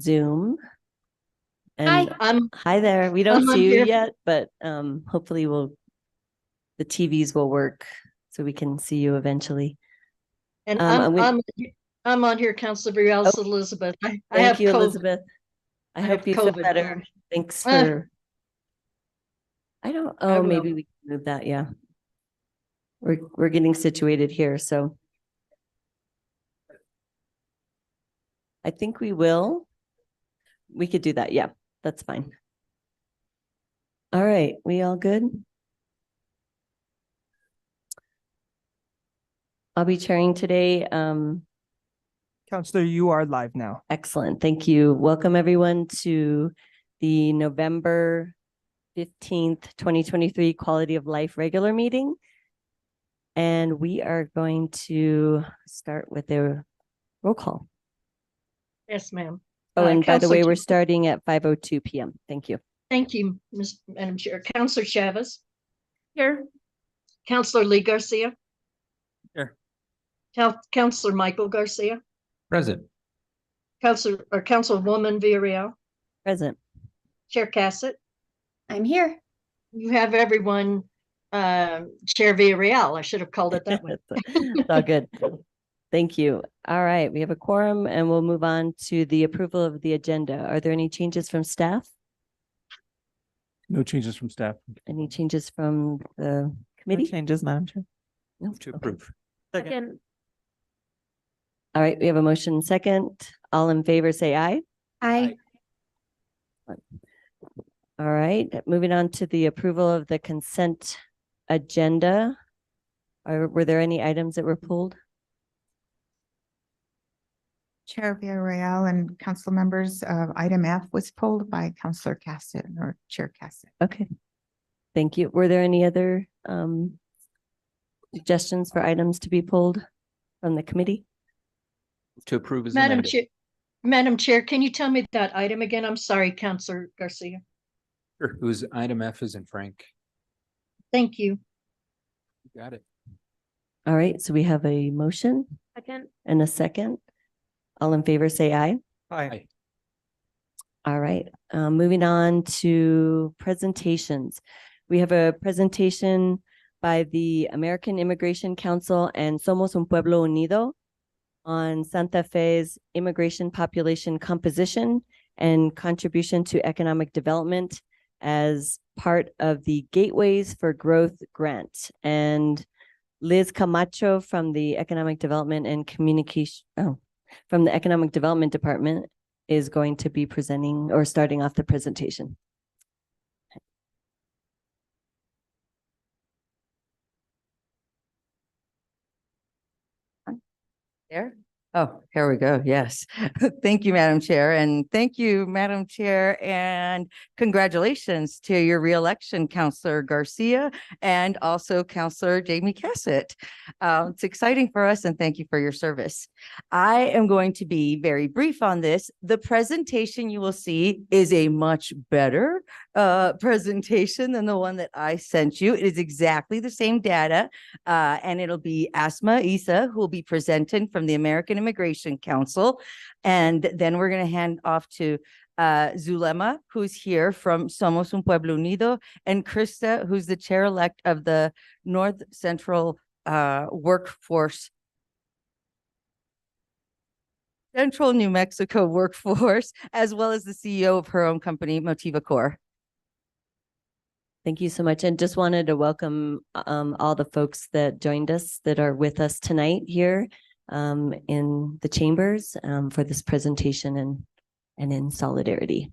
Zoom. Hi, And hi there. We don't I'm see you here. yet, but hopefully the TVs will work so we can see you eventually. And I'm on here, Councilor Rios Elizabeth. I Thank have you, COVID. Elizabeth. I I hope have you feel COVID. better. Thanks Ah. for. I will. Maybe we can move that. Yeah. We're getting situated here, so I think we could do that. Yeah, that's fine. All right, we all good? I'll be chairing today. Counselor, you are live now. Excellent. Thank you. Welcome everyone to the November 15th, 2023 Quality of Life regular meeting. And we are going to start with a roll call. Yes, ma'am. Oh, and by the way, we're Counselor- starting at 5:02 p.m. Thank you. Thank you, Madam Chair. Councilor Chavez. Here. Councilor Lee Garcia. Here. Councilor Michael Garcia. Present. Councilwoman Villarreal. Present. Chair Cassett. I'm here. You have everyone, Chair Villarreal. I should have called it that way. It's all good. Thank you. All right, we have a quorum and we'll move on to the approval of the agenda. Are there any changes from staff? No changes from staff. Any changes from the committee? Changes, Madam Chair. No? To Okay. approve. Second. All right, we have a motion second. All in favor, say aye. Aye. All right, moving on to the approval of the consent agenda. Were there any items that were pulled? Chair Villarreal and council members, item F was pulled by Councilor Cassett or Chair Cassett. Okay. Thank you. Were there any other suggestions for items to be pulled from the committee? To approve is Madam amended. Chair, Madam Chair, can you tell me that item again? I'm sorry, Councilor Garcia. Sure. It was item F as in Frank. Thank you. You got it. All right, so we have a motion Second. and a second. All in favor, say aye. Aye. All right, moving on to presentations. We have a presentation by the American Immigration Council and Somos un Pueblo Unido on Santa Fe's immigration population composition and contribution to economic development as part of the Gateways for Growth grant. And Liz Camacho from the Economic Development and Communication, from the Economic Development Department is going to be presenting or starting off the presentation. There? Oh, here we go. Yes. Thank you, Madam Chair. And thank you, Madam Chair. And congratulations to your reelection, Councilor Garcia, and also Councilor Jamie Cassett. It's exciting for us and thank you for your service. I am going to be very brief on this. The presentation you will see is a much better presentation than the one that I sent you. It is exactly the same data, and it'll be Asma Isa who will be presenting from the American Immigration Council, and then we're going to hand off to Zulema, who's here from Somos un Pueblo Unido, and Krista, who's the chair-elect of the North Central Central New Mexico Workforce, as well as the CEO of her own company, Motiva Corps. Thank you so much. And just wanted to welcome all the folks that joined us that are with us tonight here in the chambers for this presentation and in solidarity.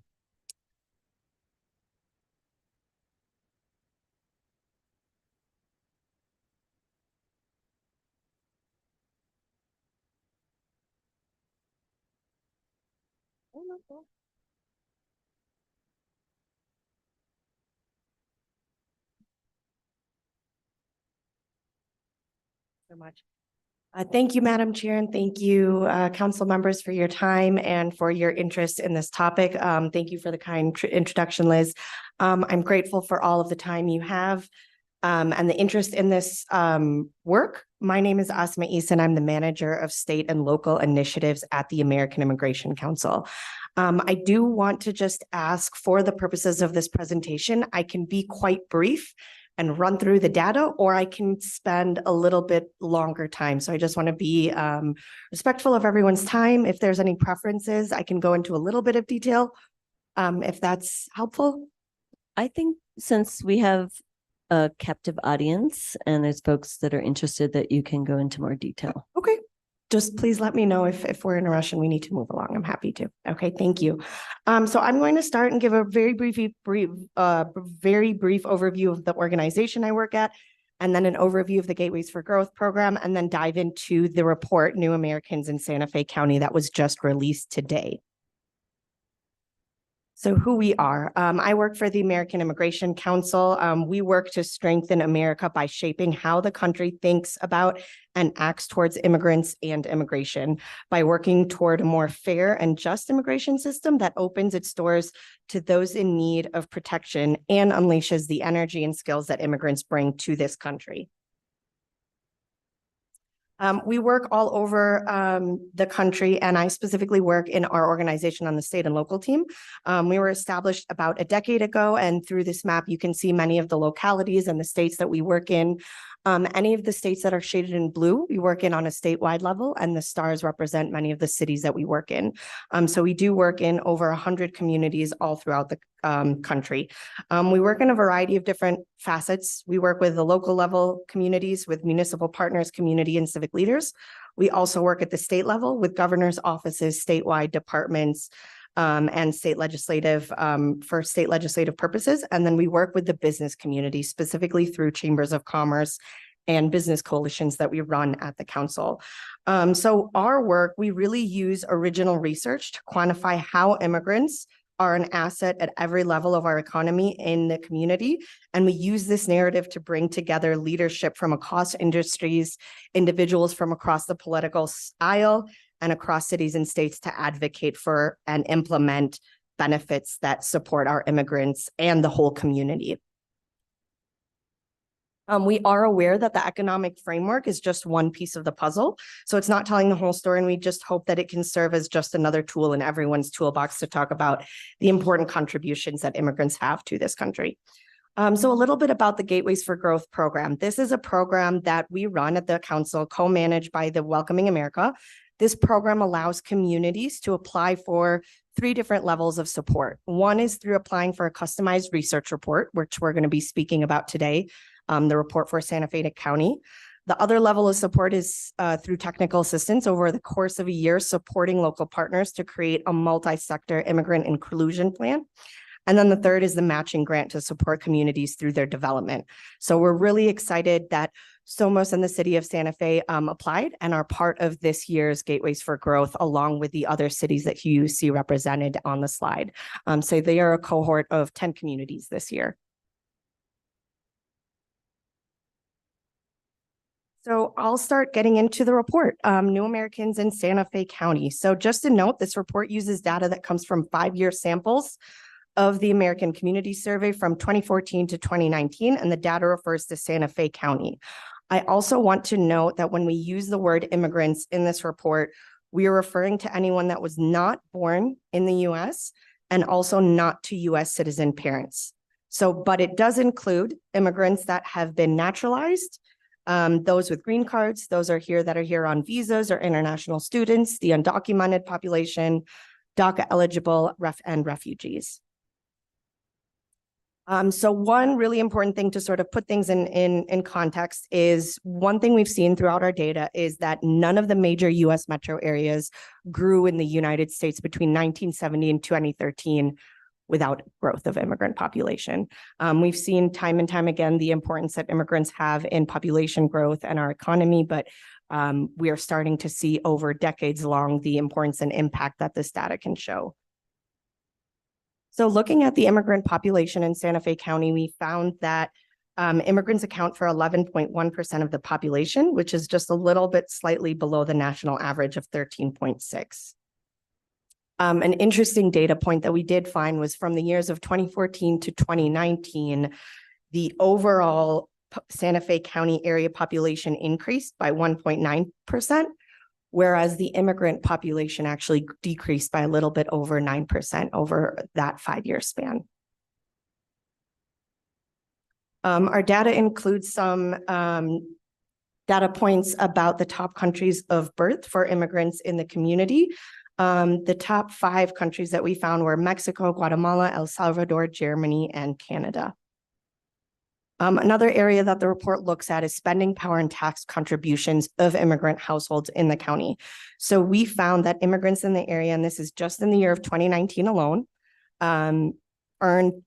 So much. Thank you, Madam Chair, and thank you, council members, for your time and for your interest in this topic. Thank you for the kind introduction, Liz. I'm grateful for all of the time you have and the interest in this work. My name is Asma Isa, and I'm the manager of state and local initiatives at the American Immigration Council. I do want to just ask, for the purposes of this presentation, I can be quite brief and run through the data, or I can spend a little bit longer time. So I just want to be respectful of everyone's time. If there's any preferences, I can go into a little bit of detail, if that's helpful. I think since we have a captive audience and there's folks that are interested, that you can go into more detail. Okay. Just please let me know if we're in a rush and we need to move along. I'm happy to. Okay, thank you. So I'm going to start and give a very brief overview of the organization I work at, and then an overview of the Gateways for Growth program, and then dive into the report, New Americans in Santa Fe County, that was just released today. So who we are, I work for the American Immigration Council. We work to strengthen America by shaping how the country thinks about and acts towards immigrants and immigration, by working toward a more fair and just immigration system that opens its doors to those in need of protection and unleashes the energy and skills that immigrants bring to this country. We work all over the country, and I specifically work in our organization on the state and local team. We were established about a decade ago, and through this map, you can see many of the localities and the states that we work in. Any of the states that are shaded in blue, we work in on a statewide level, and the stars represent many of the cities that we work in. So we do work in over 100 communities all throughout the country. We work in a variety of different facets. We work with the local level communities, with municipal partners, community and civic leaders. We also work at the state level with governor's offices, statewide departments, and state legislative for state legislative purposes. And then we work with the business community, specifically through chambers of commerce and business coalitions that we run at the council. So our work, we really use original research to quantify how immigrants are an asset at every level of our economy in the community. And we use this narrative to bring together leadership from across industries, individuals from across the political aisle, and across cities and states to advocate for and implement benefits that support our immigrants and the whole community. We are aware that the economic framework is just one piece of the puzzle. So it's not telling the whole story, and we just hope that it can serve as just another tool in everyone's toolbox to talk about the important contributions that immigrants have to this country. So a little bit about the Gateways for Growth program. This is a program that we run at the council, co-managed by the Welcoming America. This program allows communities to apply for 3 different levels of support. One is through applying for a customized research report, which we're going to be speaking about today, the report for Santa Fe County. The other level of support is through technical assistance over the course of a year, supporting local partners to create a multi-sector immigrant inclusion plan. And then the third is the matching grant to support communities through their development. So we're really excited that Somos and the city of Santa Fe applied and are part of this year's Gateways for Growth, along with the other cities that you see represented on the slide. So they are a cohort of 10 communities this year. So I'll start getting into the report, New Americans in Santa Fe County. So just a note, this report uses data that comes from 5-year samples of the American Community Survey from 2014 to 2019, and the data refers to Santa Fe County. I also want to note that when we use the word immigrants in this report, we are referring to anyone that was not born in the US and also not to US citizen parents. So, but it does include immigrants that have been naturalized, those with green cards, those that are here on visas, or international students, the undocumented population, DACA eligible, and refugees. So one really important thing to sort of put things in context is, one thing we've seen throughout our data is that none of the major US metro areas grew in the United States between 1970 and 2013 without growth of immigrant population. We've seen time and time again the importance that immigrants have in population growth and our economy, but we are starting to see over decades long the importance and impact that this data can show. So looking at the immigrant population in Santa Fe County, we found that immigrants account for 11.1% of the population, which is just a little bit slightly below the national average of 13.6%. An interesting data point that we did find was from the years of 2014 to 2019, the overall Santa Fe County area population increased by 1.9%, whereas the immigrant population actually decreased by a little bit over 9% over that 5-year span. Our data includes some data points about the top countries of birth for immigrants in the community. The top 5 countries that we found were Mexico, Guatemala, El Salvador, Germany, and Canada. Another area that the report looks at is spending power and tax contributions of immigrant households in the county. So we found that immigrants in the area, and this is just in the year of 2019 alone, earned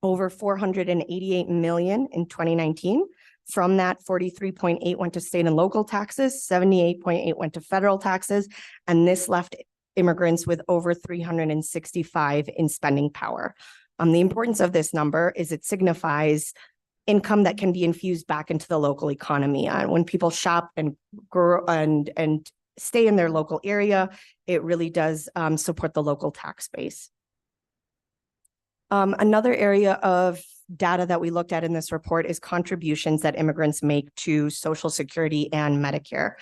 over 488 million in 2019. From that, 43.8 went to state and local taxes, 78.8 went to federal taxes, and this left immigrants with over 365 in spending power. The importance of this number is it signifies income that can be infused back into the local economy. When people shop and grow and stay in their local area, it really does support the local tax base. Another area of data that we looked at in this report is contributions that immigrants make to Social Security and Medicare.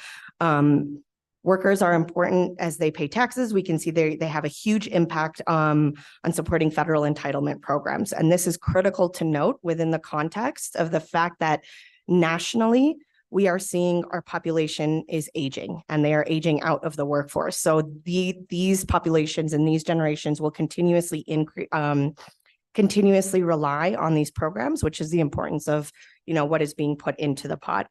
Workers are important as they pay taxes. We can see they have a huge impact on supporting federal entitlement programs. And this is critical to note within the context of the fact that nationally, we are seeing our population is aging and they are aging out of the workforce. So these populations and these generations will continuously rely on these programs, which is the importance of, what is being put into the pot.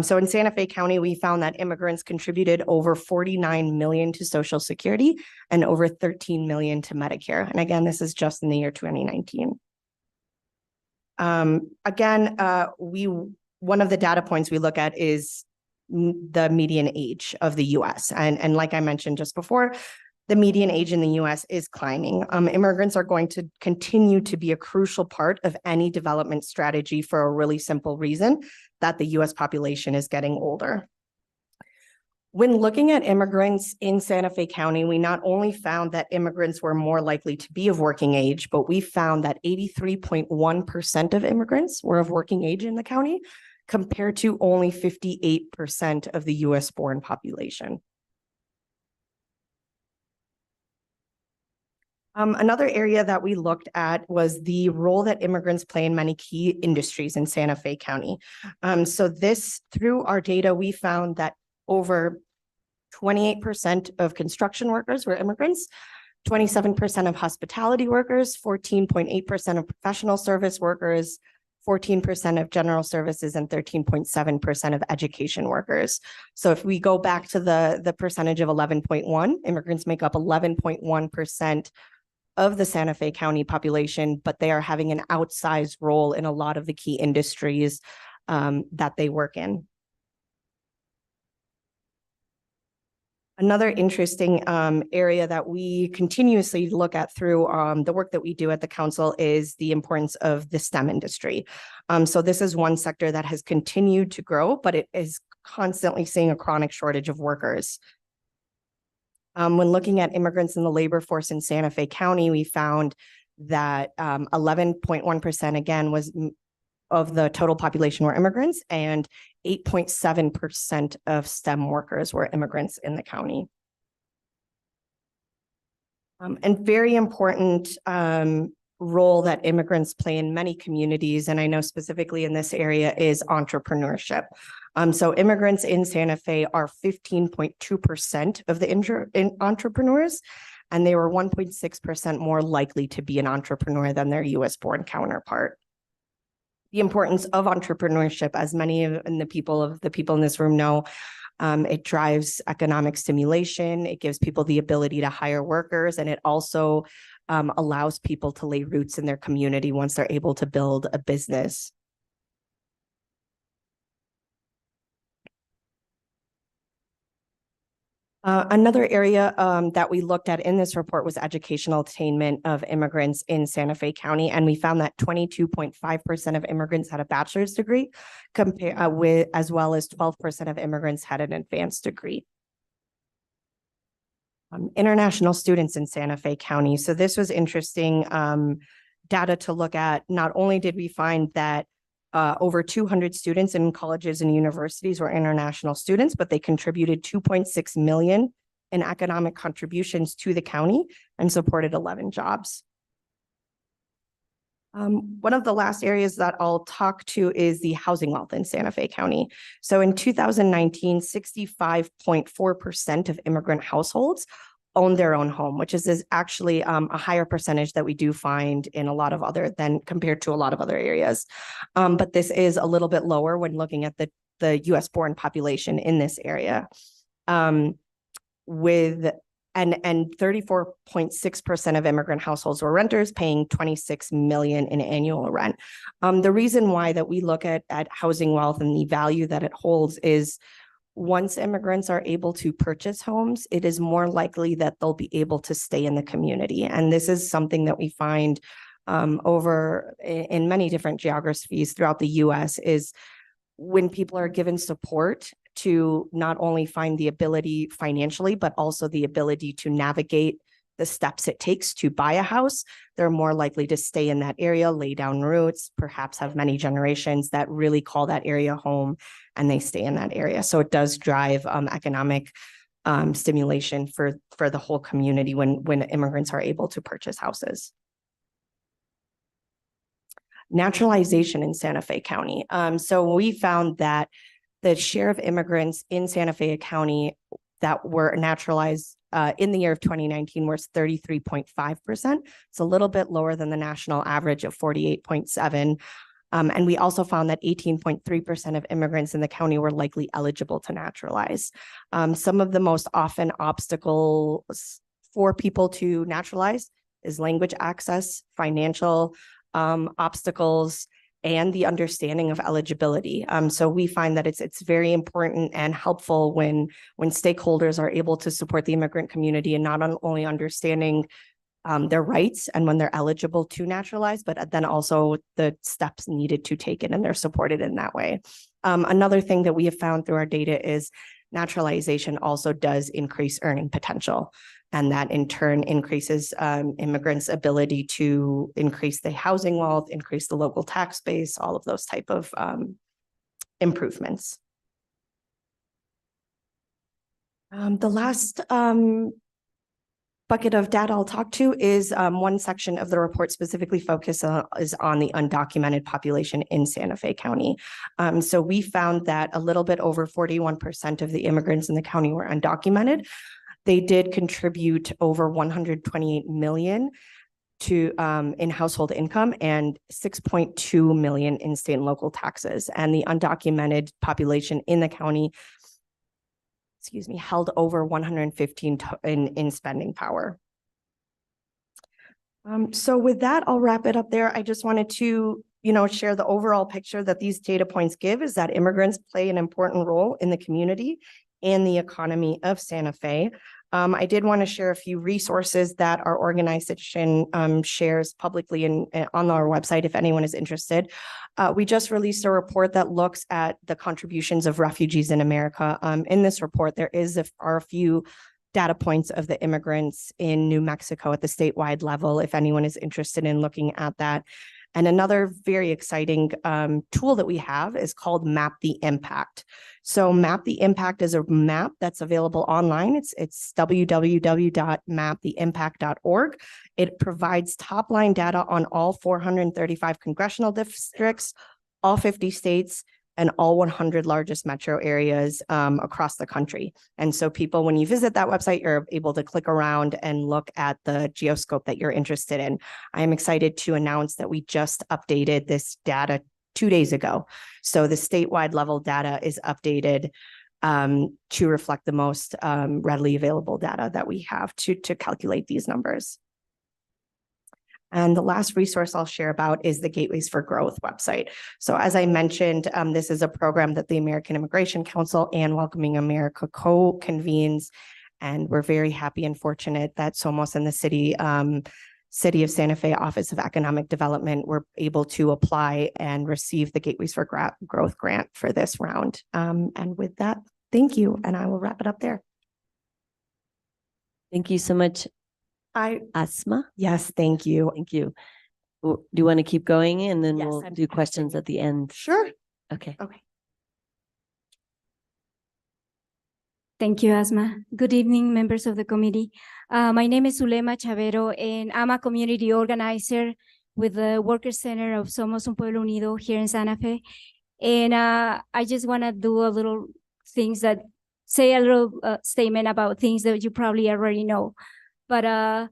So in Santa Fe County, we found that immigrants contributed over 49 million to Social Security and over 13 million to Medicare. And again, this is just in the year 2019. One of the data points we look at is the median age of the US. And like I mentioned just before, the median age in the US is climbing. Immigrants are going to continue to be a crucial part of any development strategy for a really simple reason, that the US population is getting older. When looking at immigrants in Santa Fe County, we not only found that immigrants were more likely to be of working age, but we found that 83.1% of immigrants were of working age in the county, compared to only 58% of the US born population. Another area that we looked at was the role that immigrants play in many key industries in Santa Fe County. Through our data, we found that over 28% of construction workers were immigrants, 27% of hospitality workers, 14.8% of professional service workers, 14% of general services, and 13.7% of education workers. So if we go back to the percentage of 11.1, immigrants make up 11.1% of the Santa Fe County population, but they are having an outsized role in a lot of the key industries that they work in. Another interesting area that we continuously look at through the work that we do at the council is the importance of the STEM industry. So this is one sector that has continued to grow, but it is constantly seeing a chronic shortage of workers. When looking at immigrants in the labor force in Santa Fe County, we found that 11.1% again was of the total population were immigrants, and 8.7% of STEM workers were immigrants in the county. And very important role that immigrants play in many communities, and I know specifically in this area, is entrepreneurship. So immigrants in Santa Fe are 15.2% of the entrepreneurs, and they were 1.6% more likely to be an entrepreneur than their US born counterpart. The importance of entrepreneurship, as many of the people in this room know, it drives economic stimulation. It gives people the ability to hire workers, and it also allows people to lay roots in their community once they're able to build a business. Another area that we looked at in this report was educational attainment of immigrants in Santa Fe County, and we found that 22.5% of immigrants had a bachelor's degree, as well as 12% of immigrants had an advanced degree. International students in Santa Fe County. So this was interesting data to look at. Not only did we find that over 200 students in colleges and universities were international students, but they contributed 2.6 million in economic contributions to the county and supported 11 jobs. One of the last areas that I'll talk to is the housing wealth in Santa Fe County. So in 2019, 65.4% of immigrant households own their own home, which is actually a higher percentage that we do find in a lot of other than compared to a lot of other areas. But this is a little bit lower when looking at the US born population in this area. And 34.6% of immigrant households were renters, paying 26 million in annual rent. The reason why that we look at housing wealth and the value that it holds is once immigrants are able to purchase homes, it is more likely that they'll be able to stay in the community. And this is something that we find over in many different geographies throughout the US is when people are given support to not only find the ability financially, but also the ability to navigate the steps it takes to buy a house, they're more likely to stay in that area, lay down roots, perhaps have many generations that really call that area home, and they stay in that area. So it does drive economic stimulation for the whole community when immigrants are able to purchase houses. Naturalization in Santa Fe County. So we found that the share of immigrants in Santa Fe County that were naturalized in the year of 2019 was 33.5%. It's a little bit lower than the national average of 48.7%. And we also found that 18.3% of immigrants in the county were likely eligible to naturalize. Some of the most often obstacles for people to naturalize is language access, financial obstacles, and the understanding of eligibility. So we find that it's very important and helpful when stakeholders are able to support the immigrant community and not only understanding their rights and when they're eligible to naturalize, but then also the steps needed to take it, and they're supported in that way. Another thing that we have found through our data is naturalization also does increase earning potential. And that in turn increases immigrants' ability to increase the housing wealth, increase the local tax base, all of those type of improvements. The last bucket of data I'll talk to is one section of the report specifically focused is on the undocumented population in Santa Fe County. So we found that a little bit over 41% of the immigrants in the county were undocumented. They did contribute over 128 million to in household income and 6.2 million in state and local taxes. And the undocumented population in the county, held over 115 in spending power. So with that, I'll wrap it up there. I just wanted to, share the overall picture that these data points give is that immigrants play an important role in the community and the economy of Santa Fe. I did want to share a few resources that our organization shares publicly on our website if anyone is interested. We just released a report that looks at the contributions of refugees in America. In this report, there are a few data points of the immigrants in New Mexico at the statewide level, if anyone is interested in looking at that. And another very exciting tool that we have is called Map the Impact. So Map the Impact is a map that's available online. It's www.maptheimpact.org. It provides top-line data on all 435 congressional districts, all 50 states, and all 100 largest metro areas across the country. And so people, when you visit that website, you're able to click around and look at the geoscope that you're interested in. I am excited to announce that we just updated this data 2 days ago. So the statewide level data is updated to reflect the most readily available data that we have to calculate these numbers. And the last resource I'll share about is the Gateways for Growth website. So as I mentioned, this is a program that the American Immigration Council and Welcoming America co-convenes. And we're very happy and fortunate that Somos and the City of Santa Fe Office of Economic Development were able to apply and receive the Gateways for Growth grant for this round. And with that, thank you. And I will wrap it up there. Thank you so much, Asma. Yes, thank you. Thank you. Do you want to keep going and then Yes, we'll I'm do happy questions to. at the end? Sure. Okay. Okay. Thank you, Asma. Good evening, members of the committee. My name is Zulema Chavero, and I'm a community organizer with the Workers Center of Somos Un Pueblo Unido here in Santa Fe. And I just want to do a little things that say a little statement about things that you probably already know. But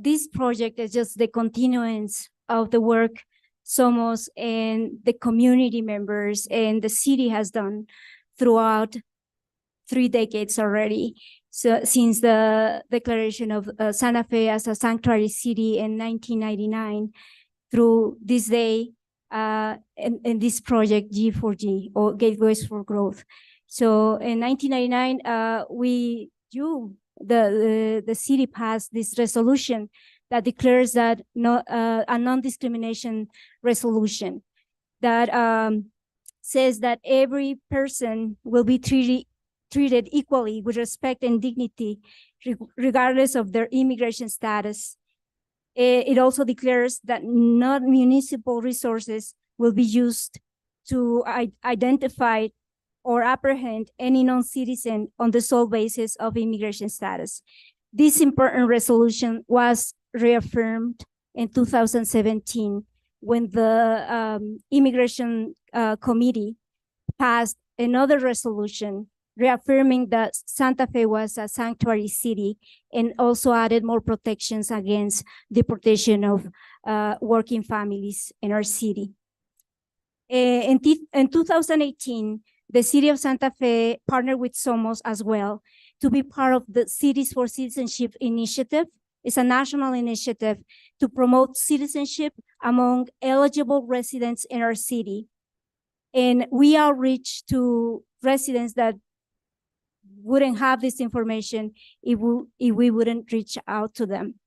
this project is just the continuance of the work Somos and the community members and the city has done throughout 3 decades already. So since the declaration of Santa Fe as a sanctuary city in 1999 through this day and this project G4G or Gateways for Growth. So in 1999, the city passed this resolution that declares that a non-discrimination resolution that says that every person will be treated equally with respect and dignity, regardless of their immigration status. It also declares that non-municipal resources will be used to identify or apprehend any non-citizen on the sole basis of immigration status. This important resolution was reaffirmed in 2017 when the Immigration Committee passed another resolution reaffirming that Santa Fe was a sanctuary city and also added more protections against deportation of working families in our city. In 2018, the city of Santa Fe partnered with Somos as well to be part of the Cities for Citizenship initiative. It's a national initiative to promote citizenship among eligible residents in our city. And we outreach to residents that wouldn't have this information if we wouldn't reach out to them.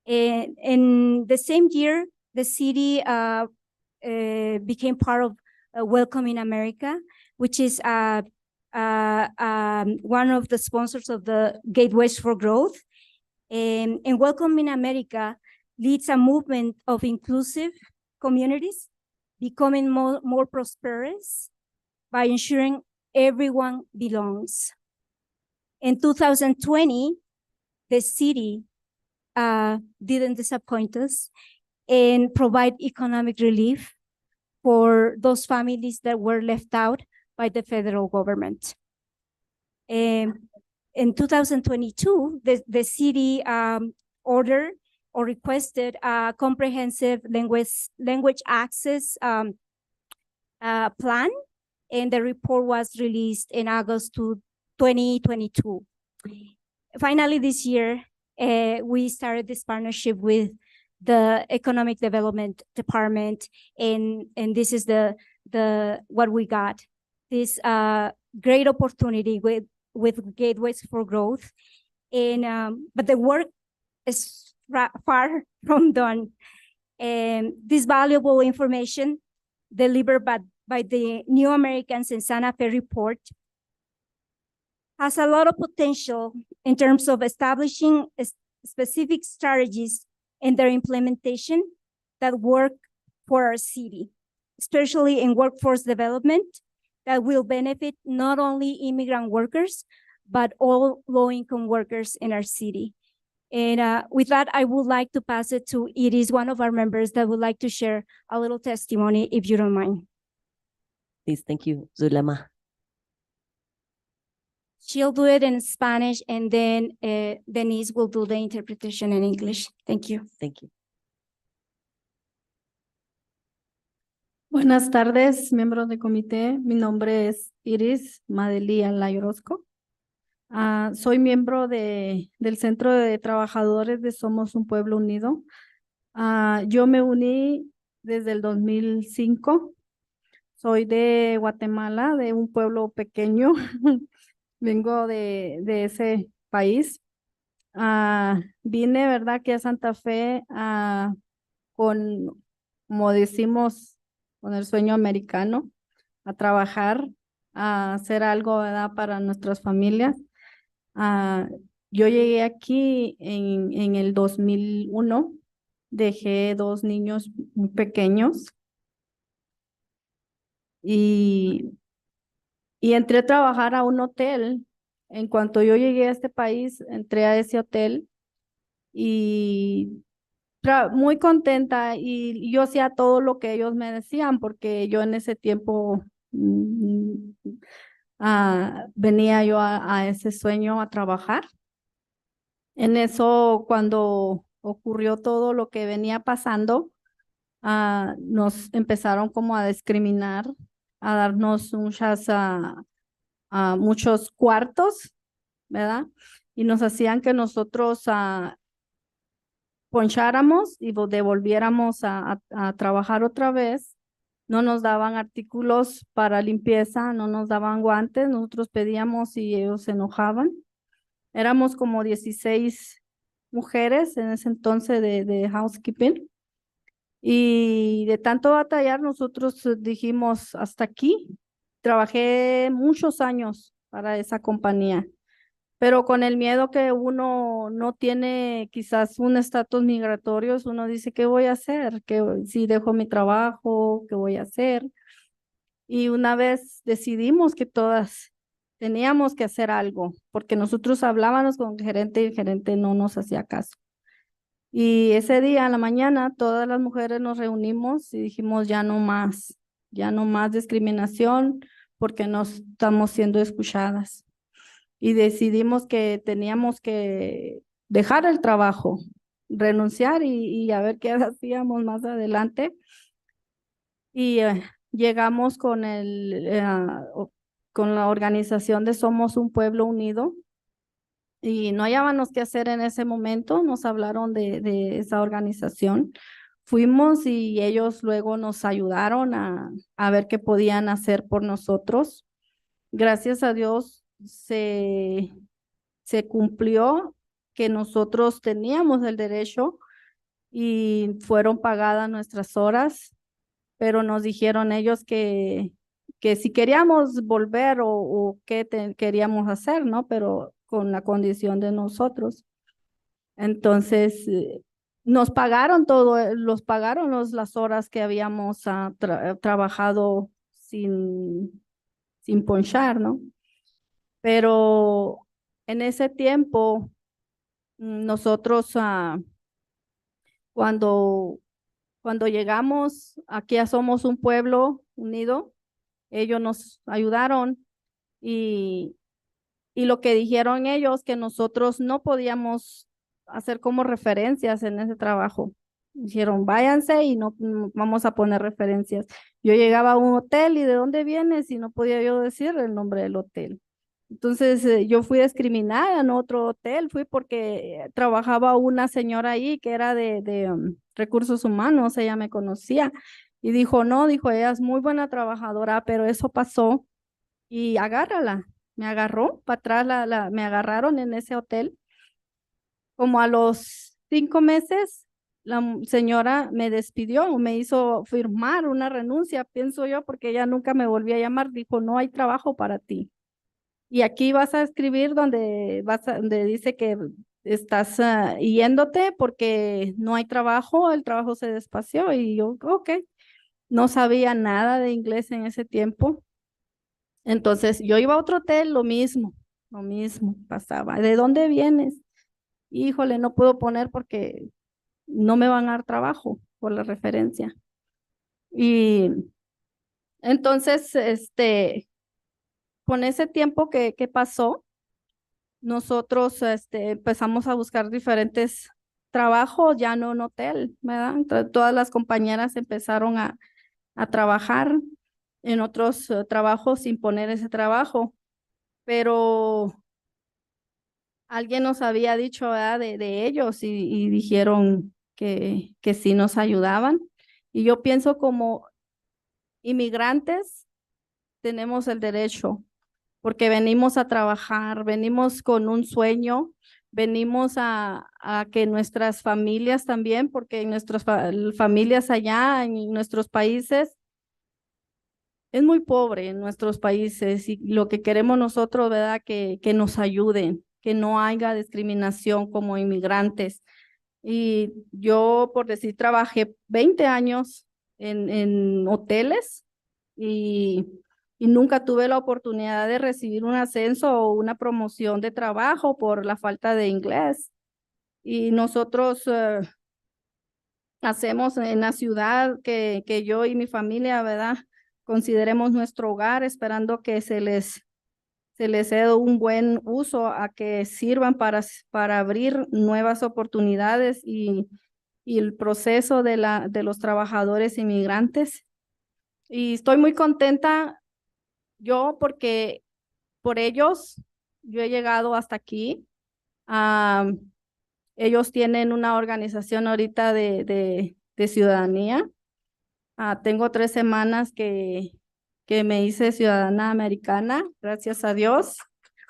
And in the same year, the city became part of Welcoming America, which is one of the sponsors of the Gateways for Growth. And Welcoming America leads a movement of inclusive communities becoming more prosperous by ensuring everyone belongs. In 2020, the city didn't disappoint us and provide economic relief for those families that were left out by the federal government. In 2022, the city ordered or requested a comprehensive language access plan, and the report was released in August 2022. Finally, this year, we started this partnership with the Economic Development Department, and this is the what we got. This great opportunity with Gateways for Growth, and but the work is far from done. And this valuable information delivered by the New Americans in Santa Fe report has a lot of potential in terms of establishing specific strategies and their implementation that work for our city, especially in workforce development that will benefit not only immigrant workers, but all low-income workers in our city. And with that, I would like to pass it to Iris, one of our members that would like to share a little testimony, if you don't mind. Please, thank you, Zulema. She'll do it in Spanish, and then Denise will do the interpretation in English. Thank you. Thank you. Buenas tardes, miembros del comité. Mi nombre es Iris Madelia Layorosco. Soy miembro del Centro de Trabajadores de Somos Un Pueblo Unido. Yo me uní desde el 2005. Soy de Guatemala, de un pueblo pequeño. Vengo de ese país. Vine, ¿verdad?, aquí a Santa Fe con, como decimos, con el sueño americano, a trabajar, a hacer algo, ¿verdad?, para nuestras familias. Yo llegué aquí en el 2001 dejé 2 niños muy pequeños y, y entré a trabajar a un hotel. En cuanto yo llegué a este país, entré a ese hotel y muy contenta y yo hacía todo lo que ellos me decían porque yo en ese tiempo venía yo a ese sueño a trabajar. En eso, cuando ocurrió todo lo que venía pasando, nos empezaron como a discriminar, a darnos muchos cuartos, ¿verdad? Y nos hacían que nosotros poncháramos y devolviéramos a trabajar otra vez. No nos daban artículos para limpieza, no nos daban guantes, nosotros pedíamos y ellos se enojaban. Éramos como 16 mujeres en ese entonces de housekeeping. Y de tanto batallar, nosotros dijimos, hasta aquí. Trabajé muchos años para esa compañía, pero con el miedo que uno no tiene quizás un estatus migratorio, uno dice, ¿qué voy a hacer? Si dejo mi trabajo, ¿qué voy a hacer? Y una vez decidimos que todas teníamos que hacer algo, porque nosotros hablábamos con el gerente y el gerente no nos hacía caso. Y ese día, a la mañana, todas las mujeres nos reunimos y dijimos, ya no más discriminación, porque no estamos siendo escuchadas. Y decidimos que teníamos que dejar el trabajo, renunciar y a ver qué hacíamos más adelante. Y llegamos con con la organización de Somos un Pueblo Unido y no hallábamos qué hacer en ese momento. Nos hablaron de esa organización. Fuimos y ellos luego nos ayudaron a ver qué podían hacer por nosotros. Gracias a Dios se cumplió que nosotros teníamos el derecho y fueron pagadas nuestras horas, pero nos dijeron ellos que si queríamos volver o qué queríamos hacer, ¿no? Pero con la condición de nosotros. Entonces, nos pagaron los pagaron las horas que habíamos trabajado sin ponchar, ¿no? Pero en ese tiempo, nosotros cuando llegamos, aquí a Somos un Pueblo Unido, ellos nos ayudaron y lo que dijeron ellos, que nosotros no podíamos hacer como referencias en ese trabajo. Dijeron, váyanse y no vamos a poner referencias. Yo llegaba a un hotel y ¿de dónde vienes? Y no podía yo decir el nombre del hotel. Entonces yo fui discriminada en otro hotel, fui porque trabajaba una señora ahí que era de recursos humanos, ella me conocía y dijo, no, dijo, ella es muy buena trabajadora, pero eso pasó y agárrala. Me agarró para atrás, me agarraron en ese hotel. Como a los 5 meses, la señora me despidió, me hizo firmar una renuncia, pienso yo, porque ella nunca me volvió a llamar, dijo, no hay trabajo para ti. Y aquí vas a escribir donde dice que estás yéndote porque no hay trabajo, el trabajo se despació y yo, ok, no sabía nada de inglés en ese tiempo. Entonces yo iba a otro hotel, lo mismo pasaba. ¿De dónde vienes? Híjole, no puedo poner porque no me van a dar trabajo por la referencia. Y entonces, con ese tiempo que pasó, nosotros empezamos a buscar diferentes trabajos, ya no en hotel, ¿verdad? Todas las compañeras empezaron a trabajar en otros trabajos sin poner ese trabajo, pero alguien nos había dicho, ¿verdad? de ellos y dijeron que sí nos ayudaban. Y yo pienso como inmigrantes tenemos el derecho porque venimos a trabajar, venimos con un sueño, venimos a que nuestras familias también, porque nuestras familias allá en nuestros países es muy pobre en nuestros países y lo que queremos nosotros, ¿verdad? Que nos ayuden, que no haya discriminación como inmigrantes. Y yo, por decir, trabajé 20 años en hoteles y nunca tuve la oportunidad de recibir un ascenso o una promoción de trabajo por la falta de inglés. Y nosotros hacemos en la ciudad que yo y mi familia, ¿verdad? Consideremos nuestro hogar, esperando que se les dé un buen uso, a que sirvan para abrir nuevas oportunidades y el proceso de los trabajadores inmigrantes. Y estoy muy contenta yo porque por ellos yo he llegado hasta aquí. Ellos tienen una organización ahorita de ciudadanía. Tengo 3 semanas que me hice ciudadana americana, gracias a Dios,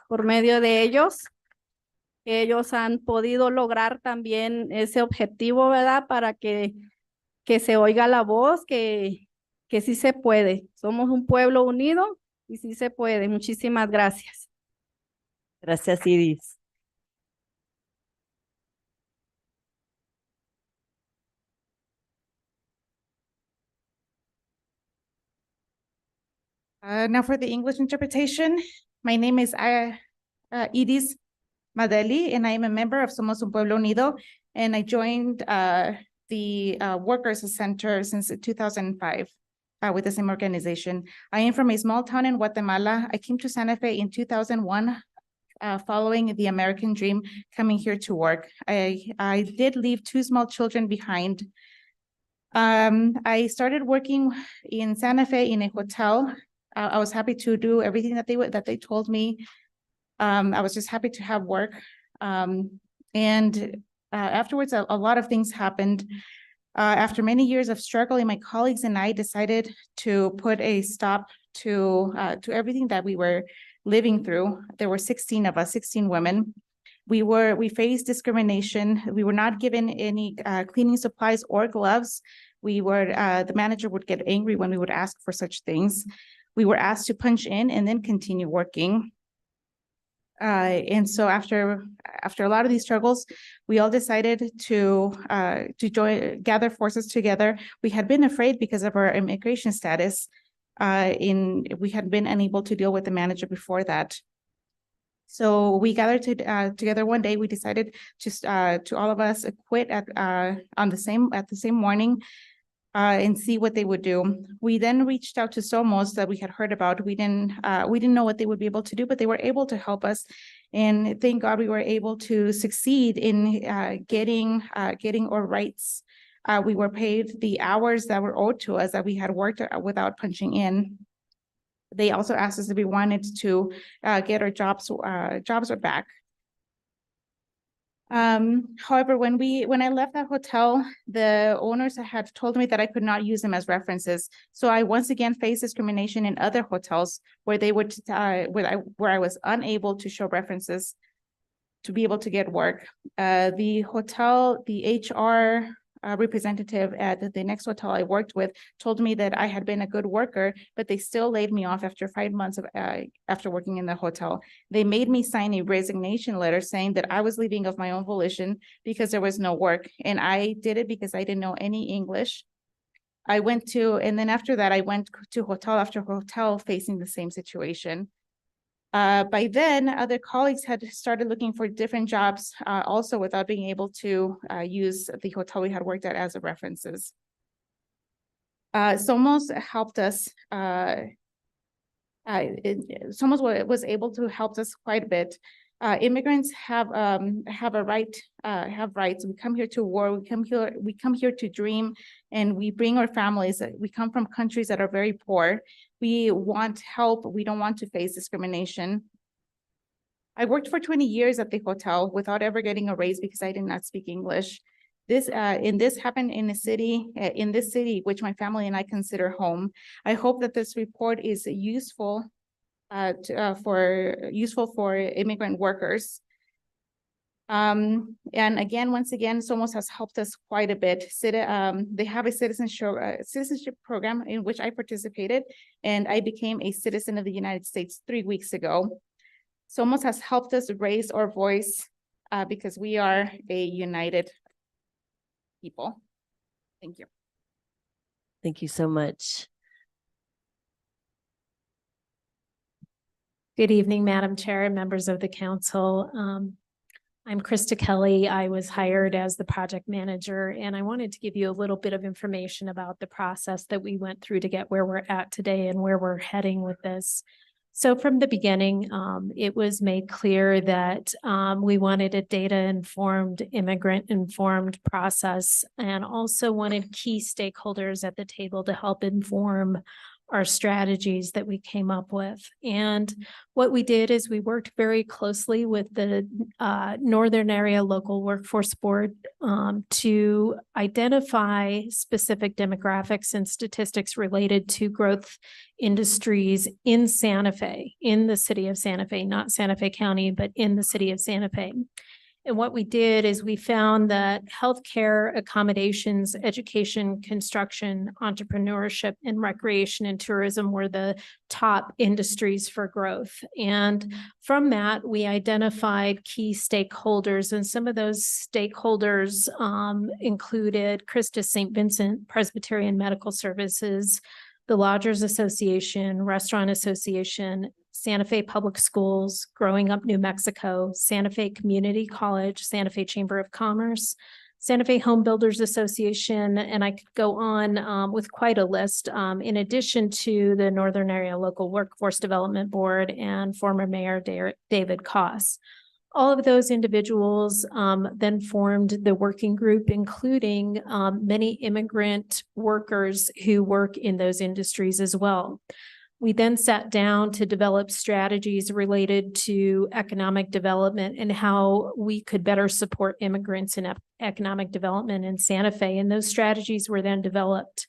por medio de ellos. Ellos han podido lograr también ese objetivo, ¿verdad? Para que se oiga la voz, que sí se puede. Somos un pueblo unido y sí se puede. Muchísimas gracias. Gracias, Iris. Now for the English interpretation. My name is Iris Madeli, and I am a member of Somos Un Pueblo Unido, and I joined the Workers Center since 2005 with the same organization. I am from a small town in Guatemala. I came to Santa Fe in 2001 following the American dream, coming here to work. I did leave 2 small children behind. I started working in Santa Fe in a hotel. I was happy to do everything that they told me. I was just happy to have work. Afterwards, a lot of things happened. After many years of struggling, my colleagues and I decided to put a stop to everything that we were living through. There were 16 of us, 16 women. We faced discrimination. We were not given any cleaning supplies or gloves. The manager would get angry when we would ask for such things. We were asked to punch in and then continue working. And so after a lot of these struggles, we all decided to gather forces together. We had been afraid because of our immigration status. We had been unable to deal with the manager before that. So we gathered together one day. We decided to all of us quit at the same morning. And see what they would do. We then reached out to Somos that we had heard about. We didn't know what they would be able to do, but they were able to help us. And thank God we were able to succeed in getting our rights. We were paid the hours that were owed to us that we had worked without punching in. They also asked us if we wanted to get our jobs back. However, when I left that hotel, the owners had told me that I could not use them as references. So I once again faced discrimination in other hotels where they would where I was unable to show references to be able to get work. The HR representative at the next hotel I worked with told me that I had been a good worker, but they still laid me off after 5 months after working in the hotel. They made me sign a resignation letter saying that I was leaving of my own volition because there was no work. And I did it because I didn't know any English. And then after that, I went to hotel after hotel facing the same situation. By then, other colleagues had started looking for different jobs also without being able to use the hotel we had worked at as a references. Somos helped us. Somos was able to help us quite a bit. Immigrants have rights. We come here to war. We come here to dream, and we bring our families. We come from countries that are very poor. We want help. We don't want to face discrimination. I worked for 20 years at the hotel without ever getting a raise because I did not speak English. This happened in this city, which my family and I consider home. I hope that this report is useful for immigrant workers. And again, once again, Somos has helped us quite a bit. They have a citizenship program in which I participated, and I became a citizen of the United States 3 weeks ago. Somos has helped us raise our voice because we are a united people. Thank you. Thank you so much. Good evening, Madam Chair and members of the council. I'm Krista Kelly. I was hired as the project manager, and I wanted to give you a little bit of information about the process that we went through to get where we're at today and where we're heading with this. So from the beginning, it was made clear that we wanted a data-informed, immigrant-informed process, and also wanted key stakeholders at the table to help inform our strategies that we came up with. And what we did is we worked very closely with the Northern Area Local Workforce Board to identify specific demographics and statistics related to growth industries in Santa Fe, in the city of Santa Fe, not Santa Fe County, but in the city of Santa Fe. And what we did is we found that healthcare, accommodations, education, construction, entrepreneurship, and recreation and tourism were the top industries for growth. And from that, we identified key stakeholders, and some of those stakeholders included Christus St. Vincent Presbyterian Medical Services, the Lodgers Association, Restaurant Association, Santa Fe Public Schools, Growing Up New Mexico, Santa Fe Community College, Santa Fe Chamber of Commerce, Santa Fe Home Builders Association, and I could go on with quite a list, in addition to the Northern Area Local Workforce Development Board and former Mayor David Koss. All of those individuals then formed the working group, including many immigrant workers who work in those industries as well. We then sat down to develop strategies related to economic development and how we could better support immigrants in economic development in Santa Fe. And those strategies were then developed.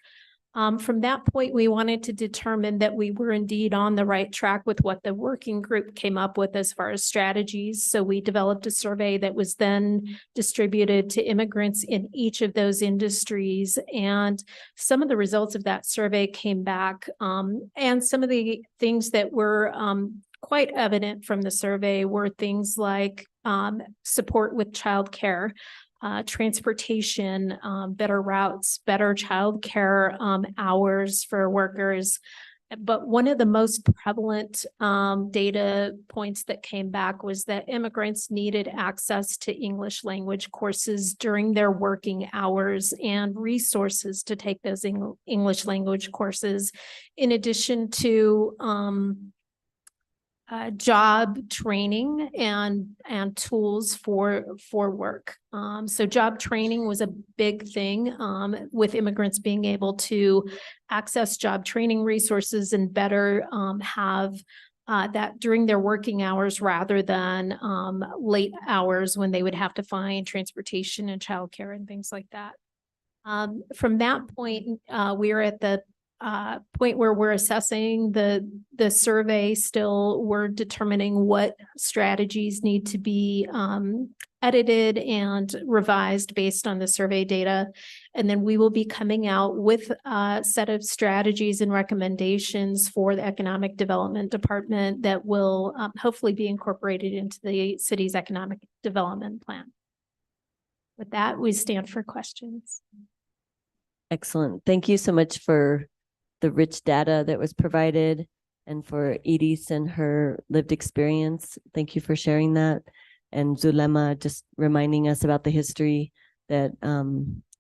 From that point, we wanted to determine that we were indeed on the right track with what the working group came up with as far as strategies. So we developed a survey that was then distributed to immigrants in each of those industries. And some of the results of that survey came back. And some of the things that were quite evident from the survey were things like support with childcare, transportation, better routes, better childcare hours for workers. But one of the most prevalent data points that came back was that immigrants needed access to English language courses during their working hours and resources to take those English language courses, in addition to job training and tools for work. So job training was a big thing with immigrants being able to access job training resources and better have that during their working hours rather than late hours when they would have to find transportation and childcare and things like that. From that point, we are at the point where we're assessing the survey still. We're determining what strategies need to be edited and revised based on the survey data. And then we will be coming out with a set of strategies and recommendations for the Economic Development Department that will hopefully be incorporated into the city's economic development plan. With that, we stand for questions. Excellent. Thank you so much for the rich data that was provided and for Edith and her lived experience. Thank you for sharing that. And Zulema just reminding us about the history that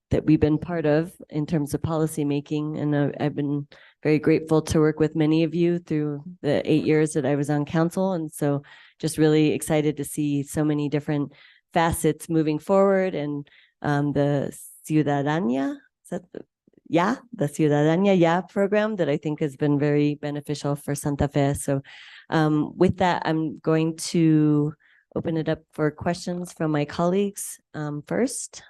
that we've been part of in terms of policy making. And I've been very grateful to work with many of you through the 8 years that I was on council. And so just really excited to see so many different facets moving forward, and the Ciudadanía, is that the Ciudadanía Ya program that I think has been very beneficial for Santa Fe. So with that, I'm going to open it up for questions from my colleagues. First,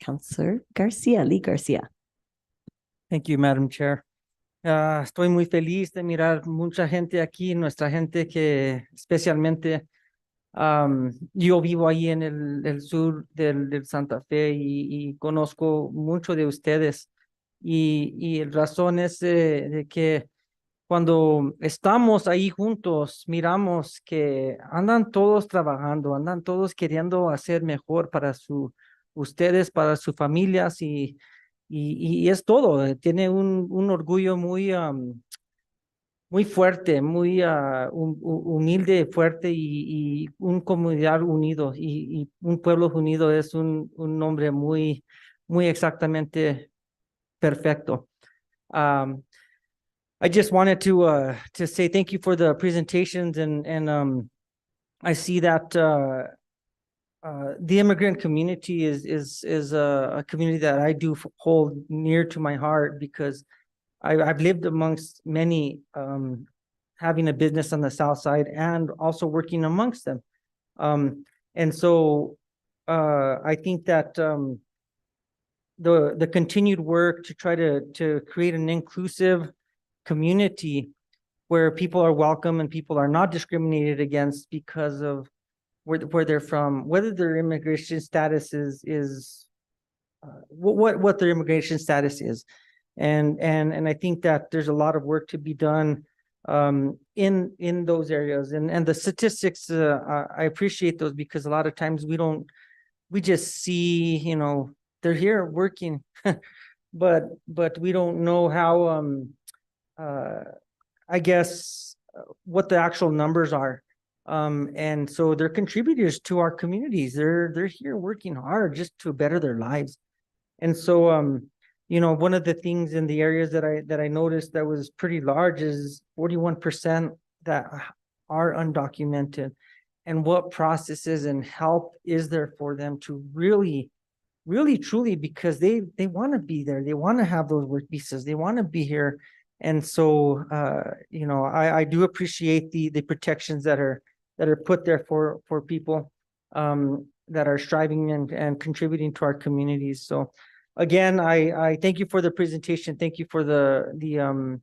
Councilor Garcia, Lee Garcia. Thank you, Madam Chair. Estoy muy feliz de mirar mucha gente aquí, nuestra gente que especialmente yo vivo ahí en el sur del Santa Fe y conozco mucho de ustedes. Y la razón es de que cuando estamos ahí juntos, miramos que andan todos trabajando, andan todos queriendo hacer mejor para su ustedes, para sus familias y es todo. Tiene un orgullo muy, muy fuerte, muy humilde, fuerte y un comunidad unido y un pueblo unido es un nombre muy, muy exactamente perfecto. I just wanted to say thank you for the presentations and I see that the immigrant community is a community that I do hold near to my heart because I've lived amongst many, having a business on the south side and also working amongst them. And so I think that the continued work to try to create an inclusive community where people are welcome and people are not discriminated against because of where they're from, whether their immigration status is what their immigration status is. And I think that there's a lot of work to be done in those areas. And the statistics, I appreciate those because a lot of times we just see, you know, they're here working, but we don't know how, I guess, what the actual numbers are. And so they're contributors to our communities. They're here working hard just to better their lives. And so, you know, one of the things in the areas that I noticed that was pretty large is 41% that are undocumented. And what processes and help is there for them to really truly, because they want to be there, they want to have those work visas, they want to be here. And so, you know, I do appreciate the protections that are put there for people that are striving and contributing to our communities. So again, I thank you for the presentation. Thank you for the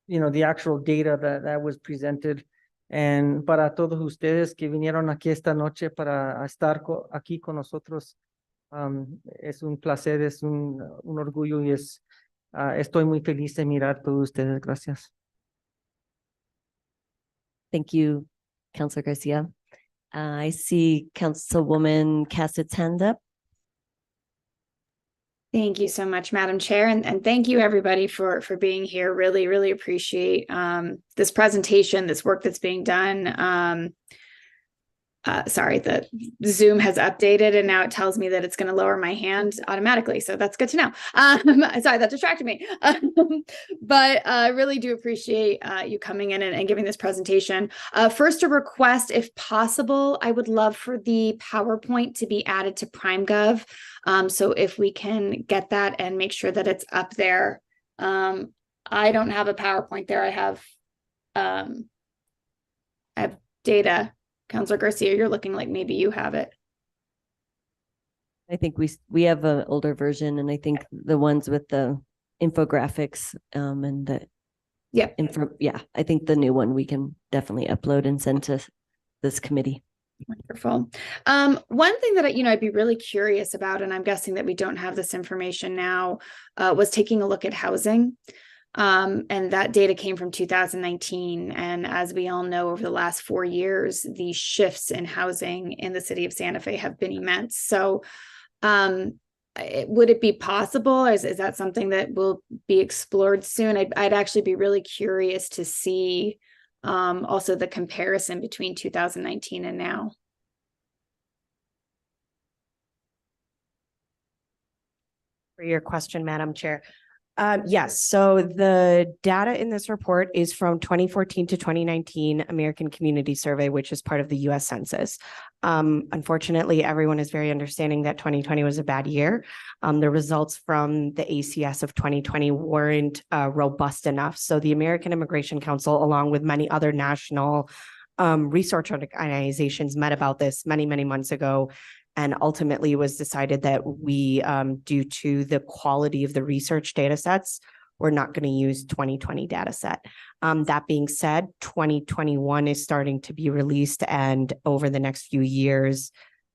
you know, the actual data that was presented. And para todos ustedes que vinieron aquí esta noche para estar aquí con nosotros, es un placer, es un orgullo y estoy muy feliz de mirar todos ustedes. Gracias. Thank you, Councilor Garcia. I see Councilwoman Cassett's hand up. Thank you so much, Madam Chair, and thank you everybody for being here. Really appreciate this presentation, this work that's being done. Sorry, the Zoom has updated and now it tells me that it's going to lower my hand automatically. So that's good to know. Sorry, that distracted me. But I really do appreciate you coming in and giving this presentation. First, a request, if possible, I would love for the PowerPoint to be added to PrimeGov. So if we can get that and make sure that it's up there. I don't have a PowerPoint there. I have data. Councilor Garcia, you're looking like maybe you have it. I think we have an older version, and I think the ones with the infographics and the I think the new one we can definitely upload and send to this committee. Wonderful. One thing that I'd be really curious about, and I'm guessing that we don't have this information now, was taking a look at housing. And that data came from 2019. And as we all know, over the last 4 years, the shifts in housing in the city of Santa Fe have been immense. So would it be possible? Is that something that will be explored soon? I'd actually be really curious to see also the comparison between 2019 and now. For your question, Madam Chair. Yes, so the data in this report is from 2014 to 2019 American Community Survey, which is part of the US Census. Unfortunately, everyone is very understanding that 2020 was a bad year. The results from the ACS of 2020 weren't robust enough. So the American Immigration Council, along with many other national research organizations, met about this many months ago. And ultimately it was decided that we, due to the quality of the research data sets, we're not going to use 2020 data set. That being said, 2021 is starting to be released, and over the next few years,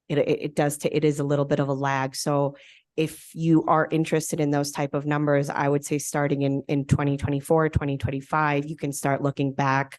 it is a little bit of a lag. So if you are interested in those type of numbers, I would say starting in 2024, 2025, you can start looking back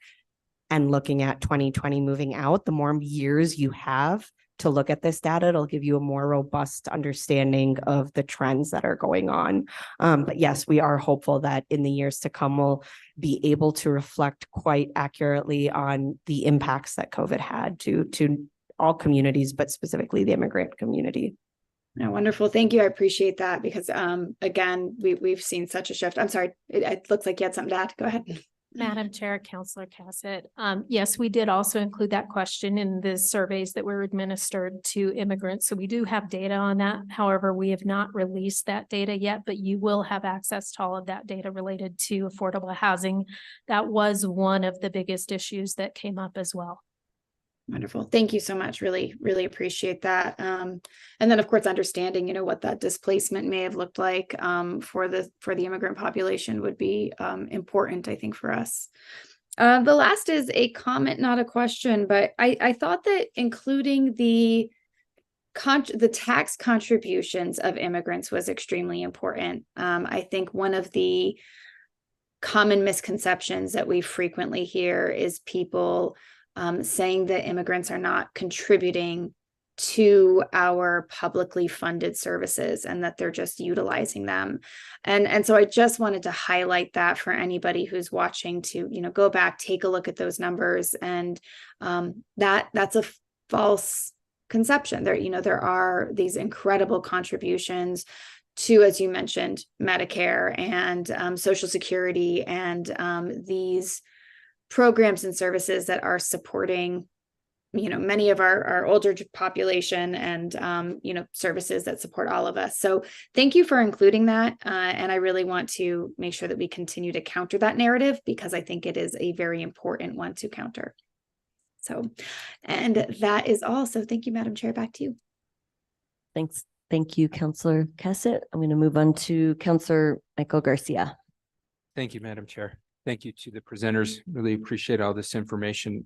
and looking at 2020 moving out. The more years you have to look at this data. It'll give you a more robust understanding of the trends that are going on. But yes, we are hopeful that in the years to come, we'll be able to reflect quite accurately on the impacts that COVID had to all communities, but specifically the immigrant community. Yeah, wonderful. Thank you. I appreciate that because again, we've seen such a shift. I'm sorry, it looks like you had something to add. Go ahead. Madam Chair, Councilor Cassett. Yes, we did also include that question in the surveys that were administered to immigrants. So we do have data on that. However, we have not released that data yet, but you will have access to all of that data related to affordable housing. That was one of the biggest issues that came up as well. Wonderful. Thank you so much. Really, really appreciate that. And then of course, understanding, what that displacement may have looked like for the immigrant population would be important, I think, for us. The last is a comment, not a question, but I thought that including the tax contributions of immigrants was extremely important. I think one of the common misconceptions that we frequently hear is people saying that immigrants are not contributing to our publicly funded services and that they're just utilizing them. And so I just wanted to highlight that for anybody who's watching to, go back, take a look at those numbers. And that's a false conception. There are these incredible contributions to, as you mentioned, Medicare and Social Security and these programs and services that are supporting, many of our older population and, services that support all of us. So thank you for including that. And I really want to make sure that we continue to counter that narrative because I think it is a very important one to counter. So, and that is all. So thank you, Madam Chair. Back to you. Thanks. Thank you, Councilor Cassett. I'm going to move on to Councilor Michael Garcia. Thank you, Madam Chair. Thank you to the presenters. Really appreciate all this information.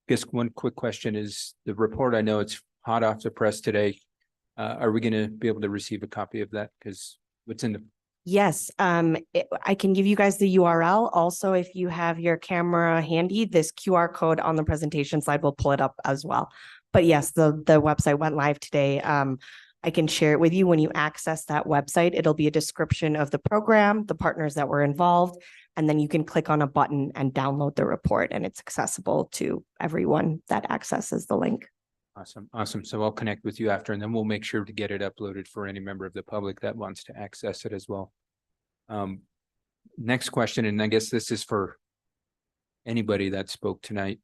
Guess one quick question is the report. I know it's hot off the press today. Are we going to be able to receive a copy of that? Because what's in the... Yes, I can give you guys the URL. Also, if you have your camera handy, this QR code on the presentation slide will pull it up as well. But yes, the website went live today. I can share it with you. When you access that website, it'll be a description of the program, the partners that were involved, and then you can click on a button and download the report, and it's accessible to everyone that accesses the link. Awesome. Awesome. So I'll connect with you after, and then we'll make sure to get it uploaded for any member of the public that wants to access it as well. Next question, and I guess this is for anybody that spoke tonight.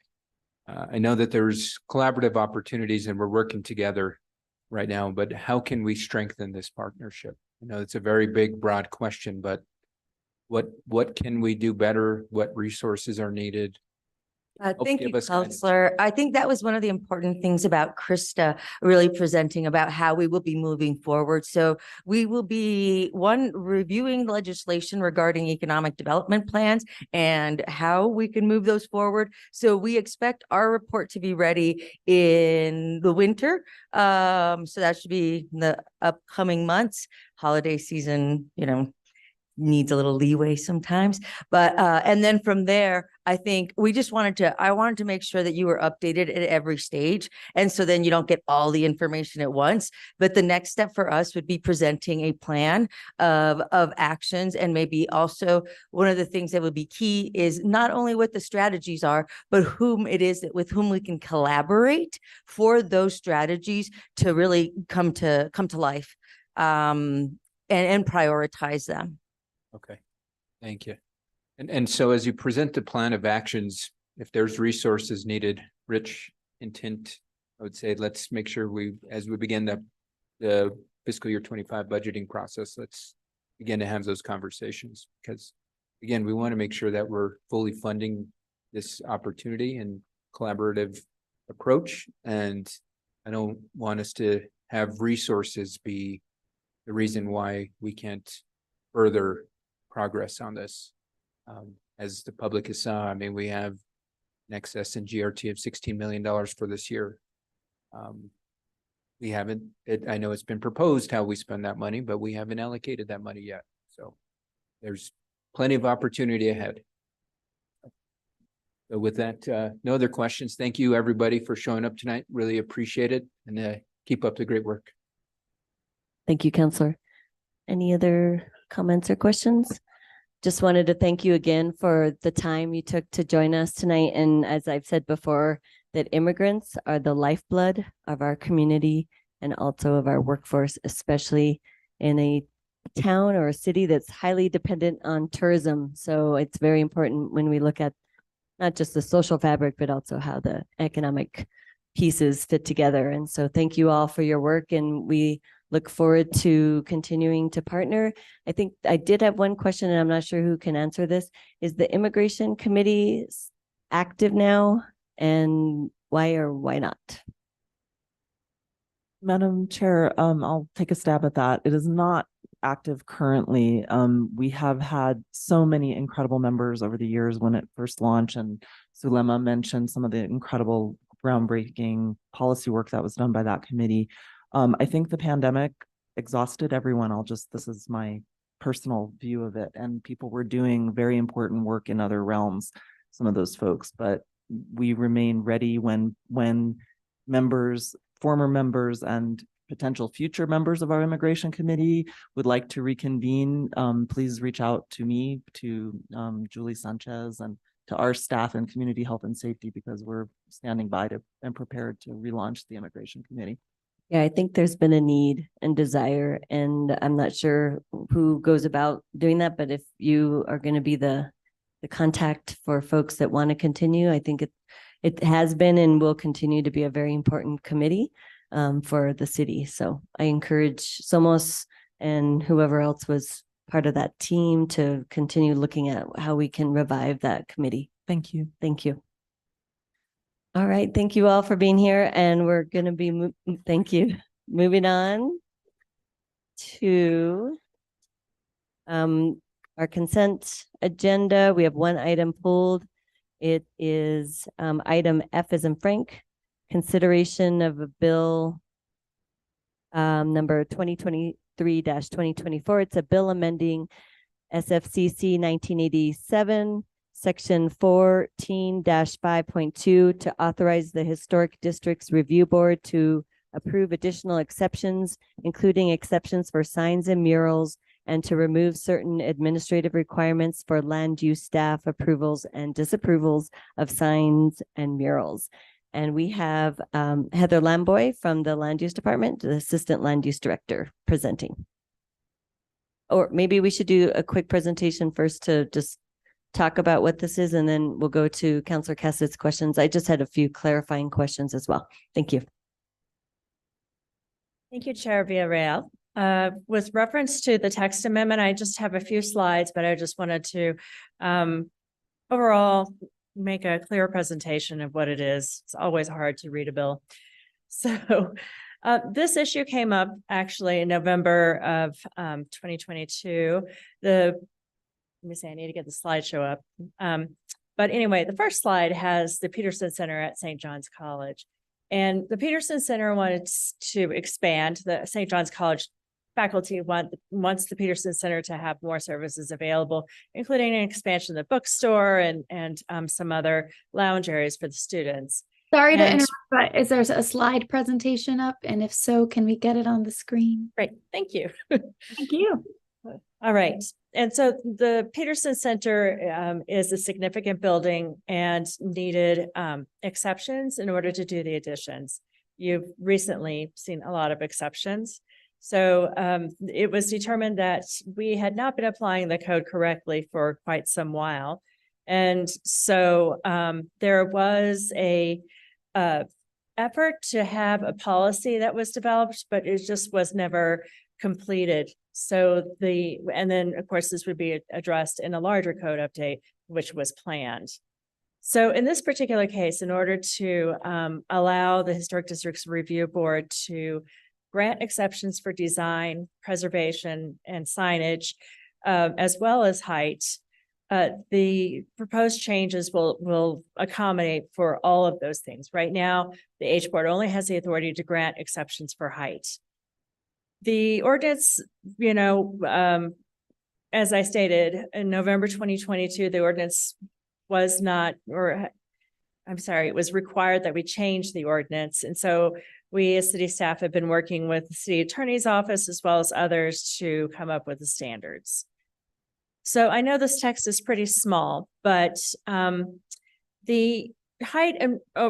I know that there's collaborative opportunities and we're working together right now, but how can we strengthen this partnership? I know it's a very big, broad question, but what can we do better? What resources are needed? Thank you, Counselor. I think that was one of the important things about Krista really presenting about how we will be moving forward. So we will be reviewing legislation regarding economic development plans and how we can move those forward. So we expect our report to be ready in the winter. So that should be in the upcoming months. Holiday season, needs a little leeway sometimes, but and then from there, I think I wanted to make sure that you were updated at every stage, and so then you don't get all the information at once. But the next step for us would be presenting a plan of actions, and maybe also one of the things that would be key is not only what the strategies are, but whom it is with whom we can collaborate for those strategies to really come to life, and prioritize them. Okay, thank you. And so as you present the plan of actions, if there's resources needed, Rich, intent, I would say, let's make sure as we begin the fiscal year 25 budgeting process, let's begin to have those conversations, because again, we want to make sure that we're fully funding this opportunity and collaborative approach. And I don't want us to have resources be the reason why we can't further progress on this. As the public has saw, I mean, we have an excess in GRT of $16 million for this year. We haven't, I know it's been proposed how we spend that money, but we haven't allocated that money yet. So there's plenty of opportunity ahead. So with that, no other questions. Thank you, everybody, for showing up tonight. Really appreciate it, and keep up the great work. Thank you, Counselor. Any other comments or questions? Just wanted to thank you again for the time you took to join us tonight. And as I've said before, that immigrants are the lifeblood of our community and also of our workforce, especially in a town or a city that's highly dependent on tourism. So it's very important when we look at not just the social fabric, but also how the economic pieces fit together. And so thank you all for your work, and we look forward to continuing to partner. I think I did have one question, and I'm not sure who can answer this. Is the Immigration Committee active now, and why or why not? Madam Chair, I'll take a stab at that. It is not active currently. We have had so many incredible members over the years when it first launched, and Zulema mentioned some of the incredible groundbreaking policy work that was done by that committee. I think the pandemic exhausted everyone. This is my personal view of it, and people were doing very important work in other realms, some of those folks, but we remain ready when members, former members and potential future members of our Immigration Committee would like to reconvene. Please reach out to me, to Julie Sanchez, and to our staff in Community Health and Safety, because we're standing by and prepared to relaunch the Immigration Committee. Yeah, I think there's been a need and desire, and I'm not sure who goes about doing that, but if you are going to be the contact for folks that want to continue, I think it has been and will continue to be a very important committee for the city. So I encourage Somos and whoever else was part of that team to continue looking at how we can revive that committee. Thank you. Thank you. All right. Thank you all for being here. And we're going to be, thank you. Moving on to our consent agenda. We have one item pulled. It is item F as in Frank, consideration of a bill number 2023-2024. It's a bill amending SFCC 1987, Section 14-5.2 to authorize the Historic Districts Review Board to approve additional exceptions, including exceptions for signs and murals, and to remove certain administrative requirements for land use staff approvals and disapprovals of signs and murals. And we have Heather Lamboy from the Land Use Department, the Assistant Land Use Director, presenting. Or maybe we should do a quick presentation first to just talk about what this is, and then we'll go to Councilor Cassett's questions. I just had a few clarifying questions as well. Thank you. Thank you, Chair Villarreal. With reference to the text amendment, I just have a few slides, but I just wanted to overall make a clear presentation of what it is. It's always hard to read a bill. So this issue came up actually in November of 2022. Let me see, I need to get the slideshow up. But anyway, the first slide has the Peterson Center at St. John's College. And the Peterson Center wanted to expand. The St. John's College faculty wants the Peterson Center to have more services available, including an expansion of the bookstore and some other lounge areas for the students. Sorry to interrupt, but is there a slide presentation up? And if so, can we get it on the screen? Great, thank you. Thank you. All right. And so the Peterson Center is a significant building and needed exceptions in order to do the additions. You've recently seen a lot of exceptions. So it was determined that we had not been applying the code correctly for quite some while. And so there was a effort to have a policy that was developed, but it just was never completed. So and then of course this would be addressed in a larger code update, which was planned. So in this particular case, in order to allow the Historic Districts Review Board to grant exceptions for design, preservation, and signage, as well as height, the proposed changes will accommodate for all of those things. Right now, the H Board only has the authority to grant exceptions for height. The ordinance, as I stated, in November 2022, the ordinance was not or I'm sorry, it was required that we change the ordinance. And so we as city staff have been working with the city attorney's office as well as others to come up with the standards. So I know this text is pretty small, but the height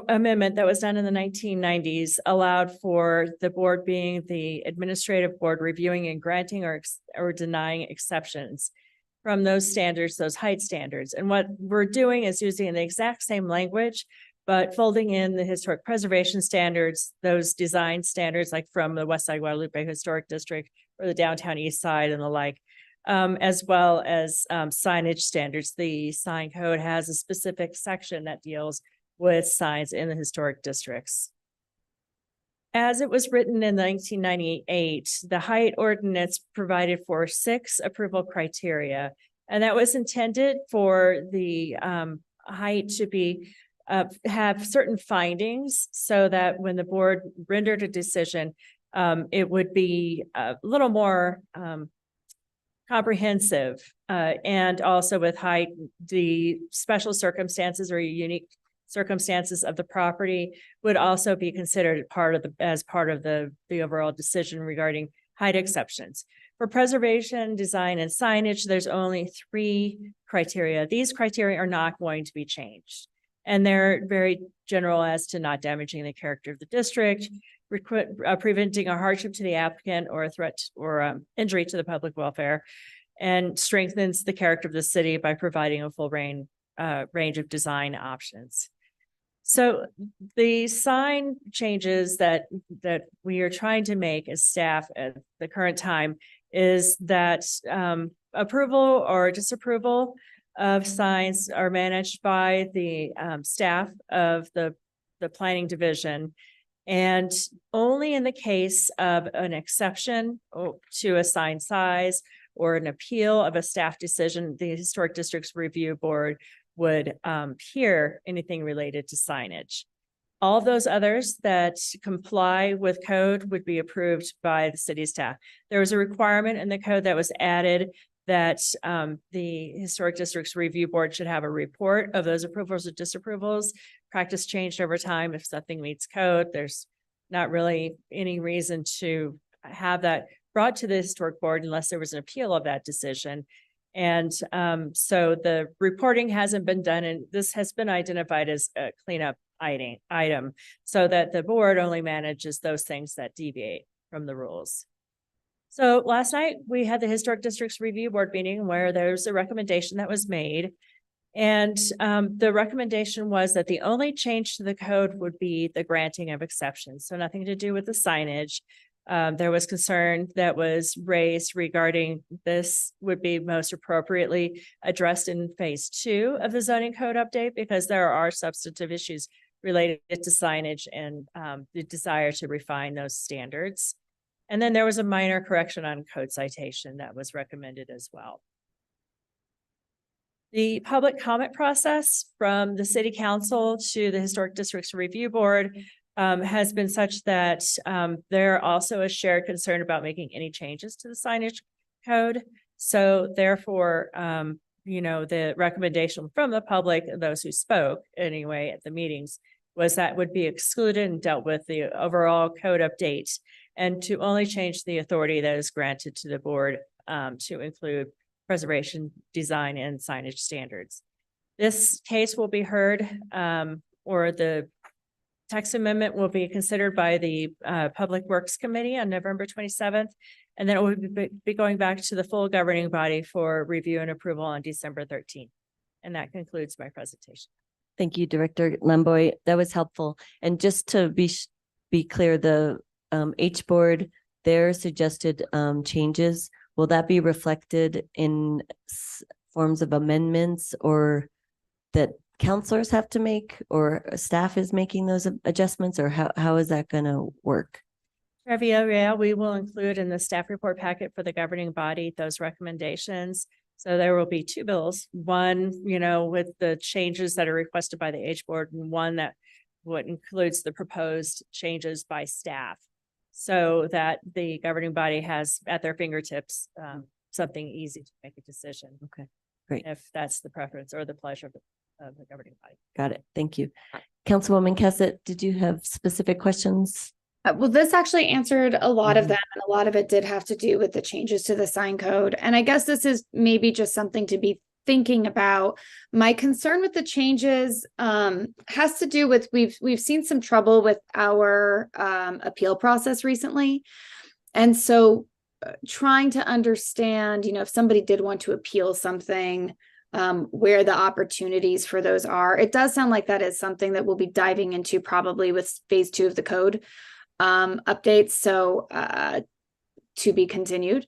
amendment that was done in the 1990s allowed for the board being the administrative board reviewing and granting or denying exceptions from those standards, those height standards. And what we're doing is using the exact same language, but folding in the historic preservation standards, those design standards like from the West Side Guadalupe Historic District or the Downtown East Side and the like, as well as signage standards. The sign code has a specific section that deals with signs in the historic districts. As it was written in 1998, the height ordinance provided for 6 approval criteria, and that was intended for the height to be have certain findings so that when the board rendered a decision, it would be a little more comprehensive, and also with height, the special circumstances or unique circumstances of the property would also be considered as part of the overall decision regarding height exceptions. For preservation, design, and signage, there's only 3 criteria. These criteria are not going to be changed. And they're very general as to not damaging the character of the district, preventing a hardship to the applicant or a threat or injury to the public welfare, and strengthens the character of the city by providing a full range of design options. So the sign changes that we are trying to make as staff at the current time is that approval or disapproval of signs are managed by the staff of the planning division. And only in the case of an exception to a sign size or an appeal of a staff decision, the Historic Districts Review Board would hear anything related to signage. All of those others that comply with code would be approved by the city staff. There was a requirement in the code that was added that the Historic Districts Review Board should have a report of those approvals or disapprovals. Practice changed over time. If something meets code, there's not really any reason to have that brought to the Historic Board unless there was an appeal of that decision. And so the reporting hasn't been done, and this has been identified as a cleanup item so that the board only manages those things that deviate from the rules. So last night we had the Historic Districts Review Board meeting where there's a recommendation that was made. And the recommendation was that the only change to the code would be the granting of exceptions. So nothing to do with the signage. There was concern that was raised regarding this would be most appropriately addressed in phase 2 of the zoning code update, because there are substantive issues related to signage and the desire to refine those standards. And then there was a minor correction on code citation that was recommended as well. The public comment process from the City Council to the Historic Districts Review Board has been such that there also is shared concern about making any changes to the signage code. So therefore, the recommendation from the public, those who spoke anyway at the meetings, was that would be excluded and dealt with the overall code update, and to only change the authority that is granted to the board to include preservation, design, and signage standards. This case will be heard, or the text amendment will be considered by the Public Works Committee on November 27th, and then it will be going back to the full governing body for review and approval on December 13th. And that concludes my presentation. Thank you, Director Lemboy. That was helpful. And just to be clear, the H board, their suggested changes, will that be reflected in forms of amendments or that counselors have to make, or staff is making those adjustments, or how is that going to work? Yeah, we will include in the staff report packet for the governing body those recommendations. So there will be 2 bills, one, with the changes that are requested by the H board, and one that includes the proposed changes by staff, so that the governing body has at their fingertips something easy to make a decision. Okay, great. If that's the preference or the pleasure of the governing body. Got it. Thank you. Councilwoman Cassett, did you have specific questions? Well, this actually answered a lot of Mhm. them, and a lot of it did have to do with the changes to the sign code. And I guess this is maybe just something to be thinking about. My concern with the changes has to do with we've seen some trouble with our appeal process recently. And so trying to understand, if somebody did want to appeal something, where the opportunities for those are. It does sound like that is something that we'll be diving into probably with phase 2 of the code updates. So to be continued.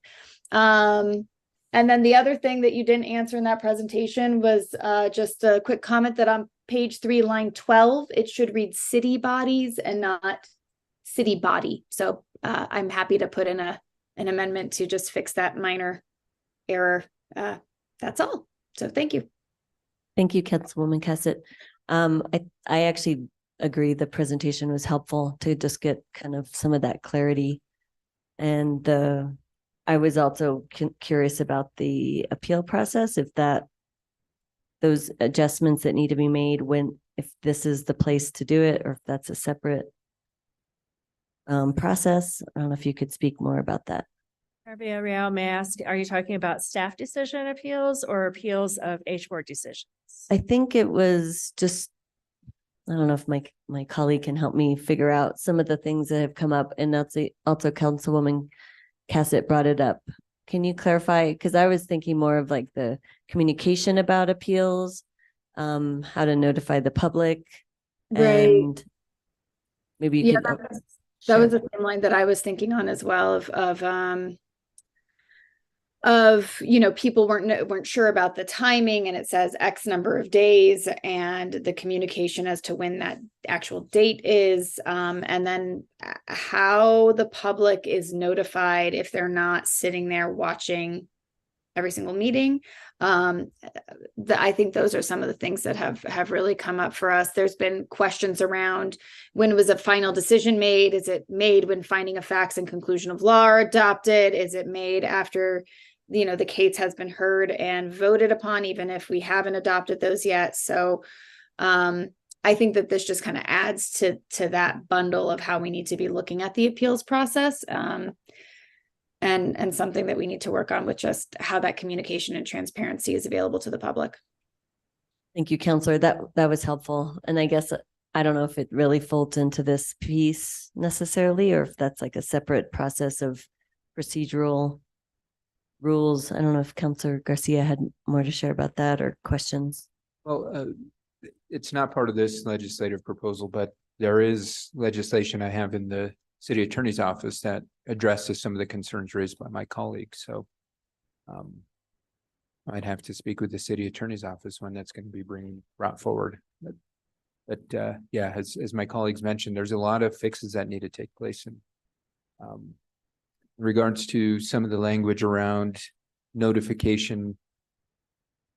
And then the other thing that you didn't answer in that presentation was just a quick comment that on page 3, line 12, it should read city bodies and not city body. So I'm happy to put in an amendment to just fix that minor error. That's all. So thank you. Thank you, Councilwoman Cassett. I actually agree the presentation was helpful to just get kind of some of that clarity. And I was also curious about the appeal process, if those adjustments that need to be made if this is the place to do it, or if that's a separate process. I don't know if you could speak more about that. Villarreal, may I ask, are you talking about staff decision appeals or appeals of H board decisions? I think it was just, I don't know if my colleague can help me figure out some of the things that have come up, and that's also Councilwoman Cassett brought it up. Can you clarify? Because I was thinking more of like the communication about appeals, how to notify the public, Right. and maybe you could. That was the same line that I was thinking on as well of people weren't sure about the timing, and it says X number of days, and the communication as to when that actual date is, and then how the public is notified if they're not sitting there watching every single meeting. I think those are some of the things that have really come up for us. There's been questions around when was a final decision made? Is it made when finding of facts and conclusion of law are adopted? Is it made after the case has been heard and voted upon, even if we haven't adopted those yet? So I think that this just kind of adds to that bundle of how we need to be looking at the appeals process. And something that we need to work on with just how that communication and transparency is available to the public. Thank you, Counselor. That was helpful. And I guess I don't know if it really folds into this piece necessarily, or if that's like a separate process of procedural rules. I don't know if Counselor Garcia had more to share about that or questions. Well, it's not part of this legislative proposal, but there is legislation I have in the city attorney's office that addresses some of the concerns raised by my colleagues. So I'd have to speak with the city attorney's office when that's going to be brought forward. But yeah, as my colleagues mentioned, there's a lot of fixes that need to take place. And in regards to some of the language around notification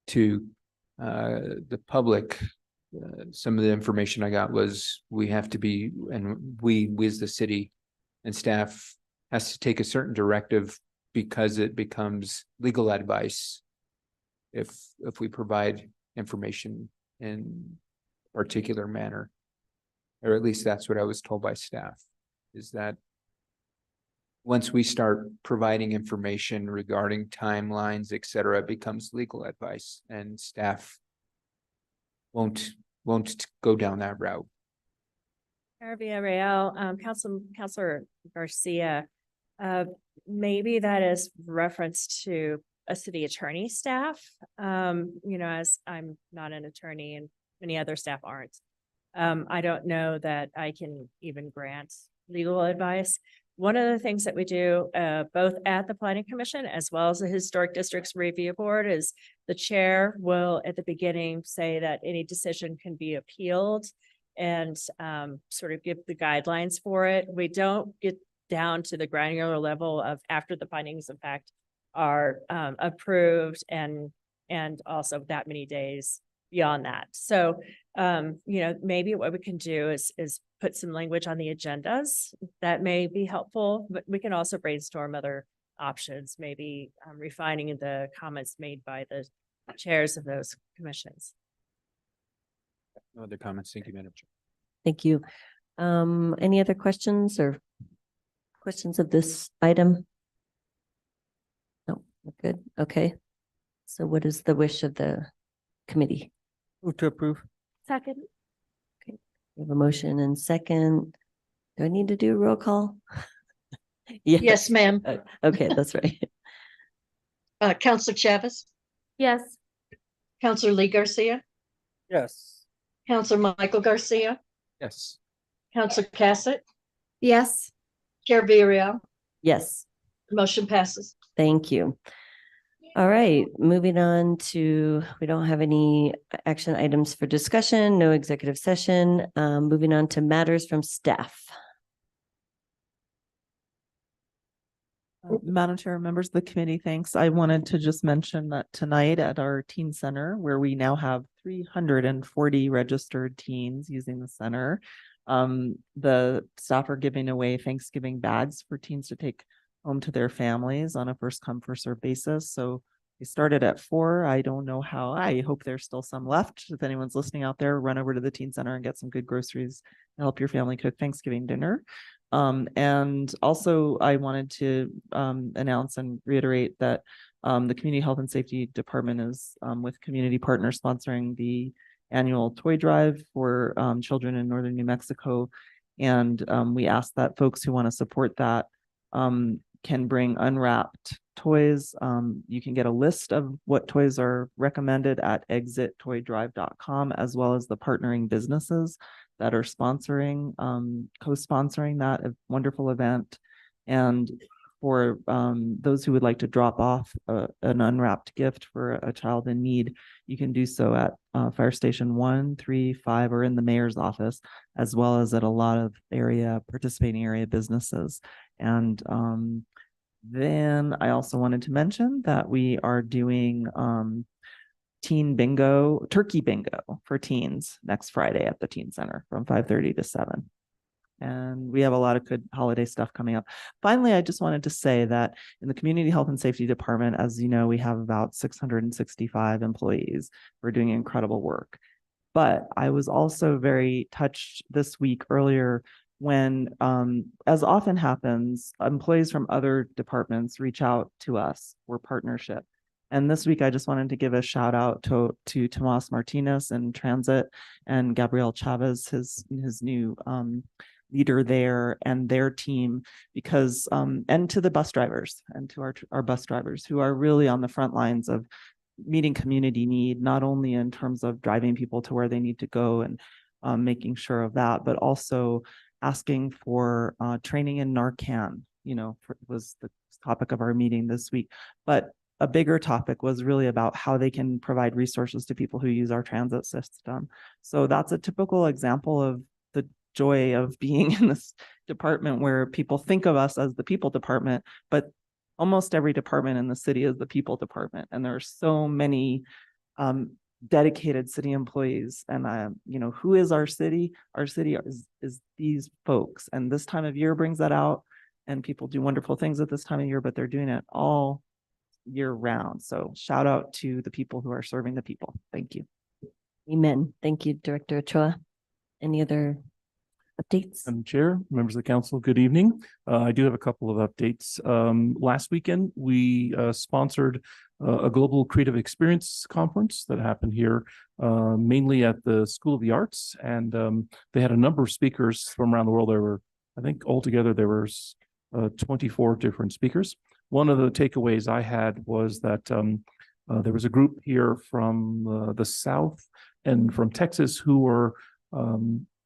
to the public, some of the information I got was we have to be, and we as the city and staff has to take a certain directive because it becomes legal advice if we provide information in a particular manner, or at least that's what I was told by staff, is that once we start providing information regarding timelines, et cetera, it becomes legal advice, and staff won't go down that route. Villarreal, Councilor Garcia, maybe that is reference to a city attorney staff. As I'm not an attorney and many other staff aren't. I don't know that I can even grant legal advice. One of the things that we do both at the Planning Commission as well as the Historic Districts Review Board is the chair will at the beginning say that any decision can be appealed and sort of give the guidelines for it. We don't get down to the granular level of after the findings of fact are approved and also that many days beyond that. So, maybe what we can do is put some language on the agendas that may be helpful, but we can also brainstorm other options, maybe refining the comments made by the chairs of those commissions. No other comments. Thank you, Madam Chair. Thank you. Any other questions or questions of this item? No, we're good. Okay. So what is the wish of the committee? Move to approve. Second. We have a motion and second. Do I need to do a roll call? Yes, ma'am. Okay, that's right. Counselor Chavez, Yes. Counselor Lee Garcia, Yes. Counselor Michael Garcia, Yes. Counselor Cassett, Yes. Chair Villarreal, Yes, motion passes. thank you. All right, moving on to, we don't have any action items for discussion, no executive session. Moving on to matters from staff. Madam Chair, members of the committee, thanks. I wanted to just mention that tonight at our teen center, where we now have 340 registered teens using the center, the staff are giving away Thanksgiving bags for teens to take home to their families on a first come, first served basis. So we started at 4. I don't know how. I hope there's still some left. If anyone's listening out there, run over to the teen center and get some good groceries and help your family cook Thanksgiving dinner. And also I wanted to announce and reiterate that the Community Health and Safety Department is with community partners sponsoring the annual toy drive for children in northern New Mexico. And we ask that folks who want to support that can bring unwrapped toys. You can get a list of what toys are recommended at exittoydrive.com, as well as the partnering businesses that are sponsoring, co-sponsoring that wonderful event. And for those who would like to drop off an unwrapped gift for a child in need, you can do so at Fire Station 1, 3, 5, or in the mayor's office, as well as at a lot of participating area businesses. And then I also wanted to mention that we are doing turkey bingo for teens next Friday at the teen center from 5:30 to 7. And we have a lot of good holiday stuff coming up. Finally, I just wanted to say that in the Community Health and Safety Department, as you know, we have about 665 employees. We're doing incredible work. But I was also very touched this week earlier when, as often happens, employees from other departments reach out to us for partnership. And this week, I just wanted to give a shout out to Tomas Martinez in Transit and Gabriel Chavez, his new leader there, and their team, because and to the bus drivers and to our bus drivers who are really on the front lines of meeting community need, not only in terms of driving people to where they need to go and making sure of that, but also asking for training in Narcan, was the topic of our meeting this week. But a bigger topic was really about how they can provide resources to people who use our transit system. So that's a typical example of the joy of being in this department, where people think of us as the people department, but almost every department in the city is the people department. And there are so many dedicated city employees. And who is our city? Our city is these folks. And this time of year brings that out. And people do wonderful things at this time of year, but they're doing it all year round. So shout out to the people who are serving the people. Thank you. Amen. Thank you, Director Ochoa. Any other updates? Madam Chair, members of the council, good evening. I do have a couple of updates. Last weekend, we sponsored a global creative experience conference that happened here, mainly at the School of the Arts. And they had a number of speakers from around the world. There were, I think altogether, there was 24 different speakers. One of the takeaways I had was that there was a group here from the South and from Texas who were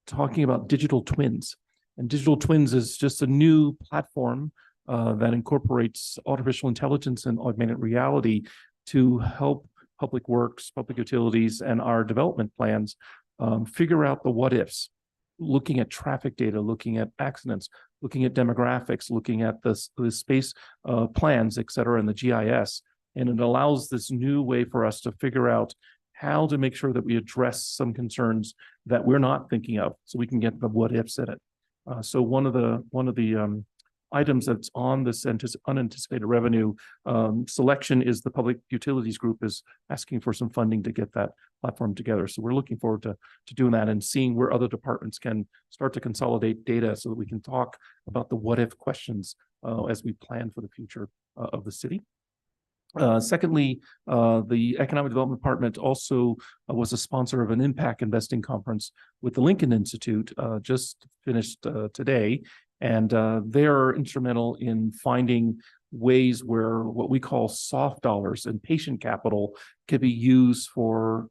talking about digital twins. And digital twins is just a new platform that incorporates artificial intelligence and augmented reality to help public works, public utilities, and our development plans figure out the what ifs, looking at traffic data, looking at accidents, looking at demographics, looking at the space plans, et cetera, and the GIS. And it allows this new way for us to figure out how to make sure that we address some concerns that we're not thinking of, so we can get the what ifs in it. So one of the items that's on this unanticipated revenue selection is the Public Utilities Group is asking for some funding to get that platform together. So we're looking forward to doing that and seeing where other departments can start to consolidate data so that we can talk about the what if questions as we plan for the future of the city. Secondly, the Economic Development Department also was a sponsor of an impact investing conference with the Lincoln Institute, just finished today. And they're instrumental in finding ways where what we call soft dollars and patient capital can be used for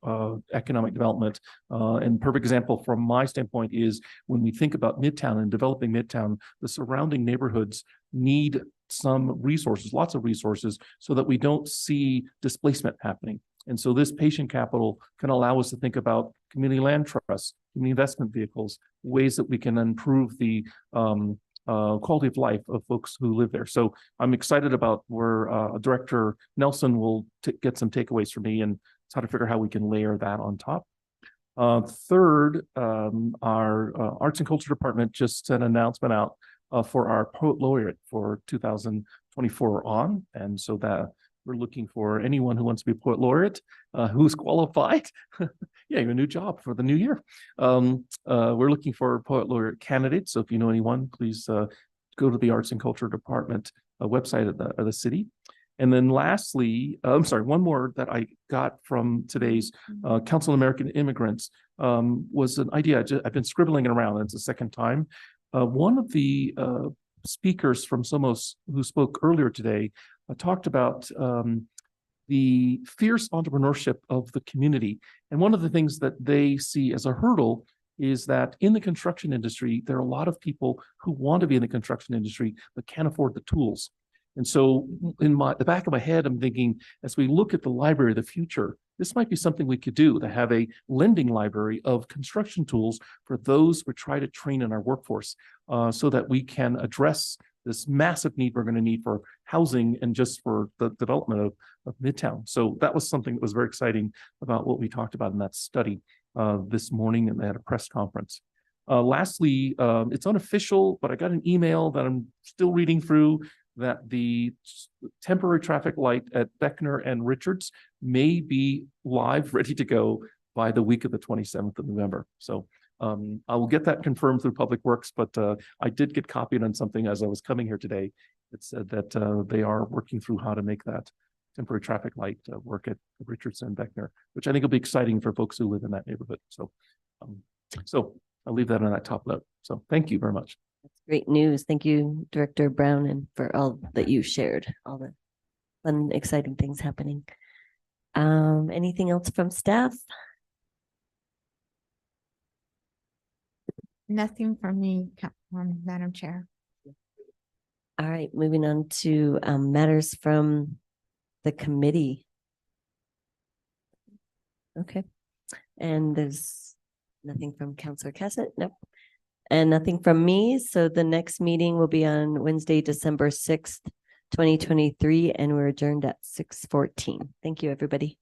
economic development. And perfect example from my standpoint is when we think about Midtown and developing Midtown, the surrounding neighborhoods need some resources, lots of resources, so that we don't see displacement happening. And so this patient capital can allow us to think about community land trusts, community investment vehicles, ways that we can improve the quality of life of folks who live there. So I'm excited about where Director Nelson will get some takeaways for me and how to figure out how we can layer that on top. Third, our Arts and Culture Department just sent an announcement out for our Poet Laureate for 2024 on. And so that we're looking for anyone who wants to be a Poet Laureate, who's qualified. Yeah, you have a new job for the new year. We're looking for Poet Laureate candidates. So if you know anyone, please go to the Arts and Culture Department website of the city. And then lastly, I'm sorry, one more that I got from today's Council of American Immigrants was an idea. I've been scribbling it around, and it's the second time. One of the speakers from Somos who spoke earlier today talked about the fierce entrepreneurship of the community. And one of the things that they see as a hurdle is that in the construction industry, there are a lot of people who want to be in the construction industry but can't afford the tools. And so in the back of my head, I'm thinking, as we look at the library of the future, this might be something we could do, to have a lending library of construction tools for those we try to train in our workforce, so that we can address this massive need we're going to need for housing and just for the development of Midtown. So that was something that was very exciting about what we talked about in that study this morning, and they had a press conference. Lastly, it's unofficial, but I got an email that I'm still reading through that the temporary traffic light at Beckner and Richards may be live, ready to go by the week of the 27th of November. So I will get that confirmed through Public Works, but I did get copied on something as I was coming here today. It said that they are working through how to make that temporary traffic light work at Richards and Beckner, which I think will be exciting for folks who live in that neighborhood. So, so I'll leave that on that top note. So thank you very much. That's great news. Thank you, Director Brown, and for all that you shared, all the fun, exciting things happening. Anything else from staff? Nothing from me, Madam Chair. All right, moving on to matters from the committee. Okay, and there's nothing from Councilor Cassett? Nope. And nothing from me. So the next meeting will be on Wednesday, December 6th, 2023, and we're adjourned at 6:14. Thank you, everybody.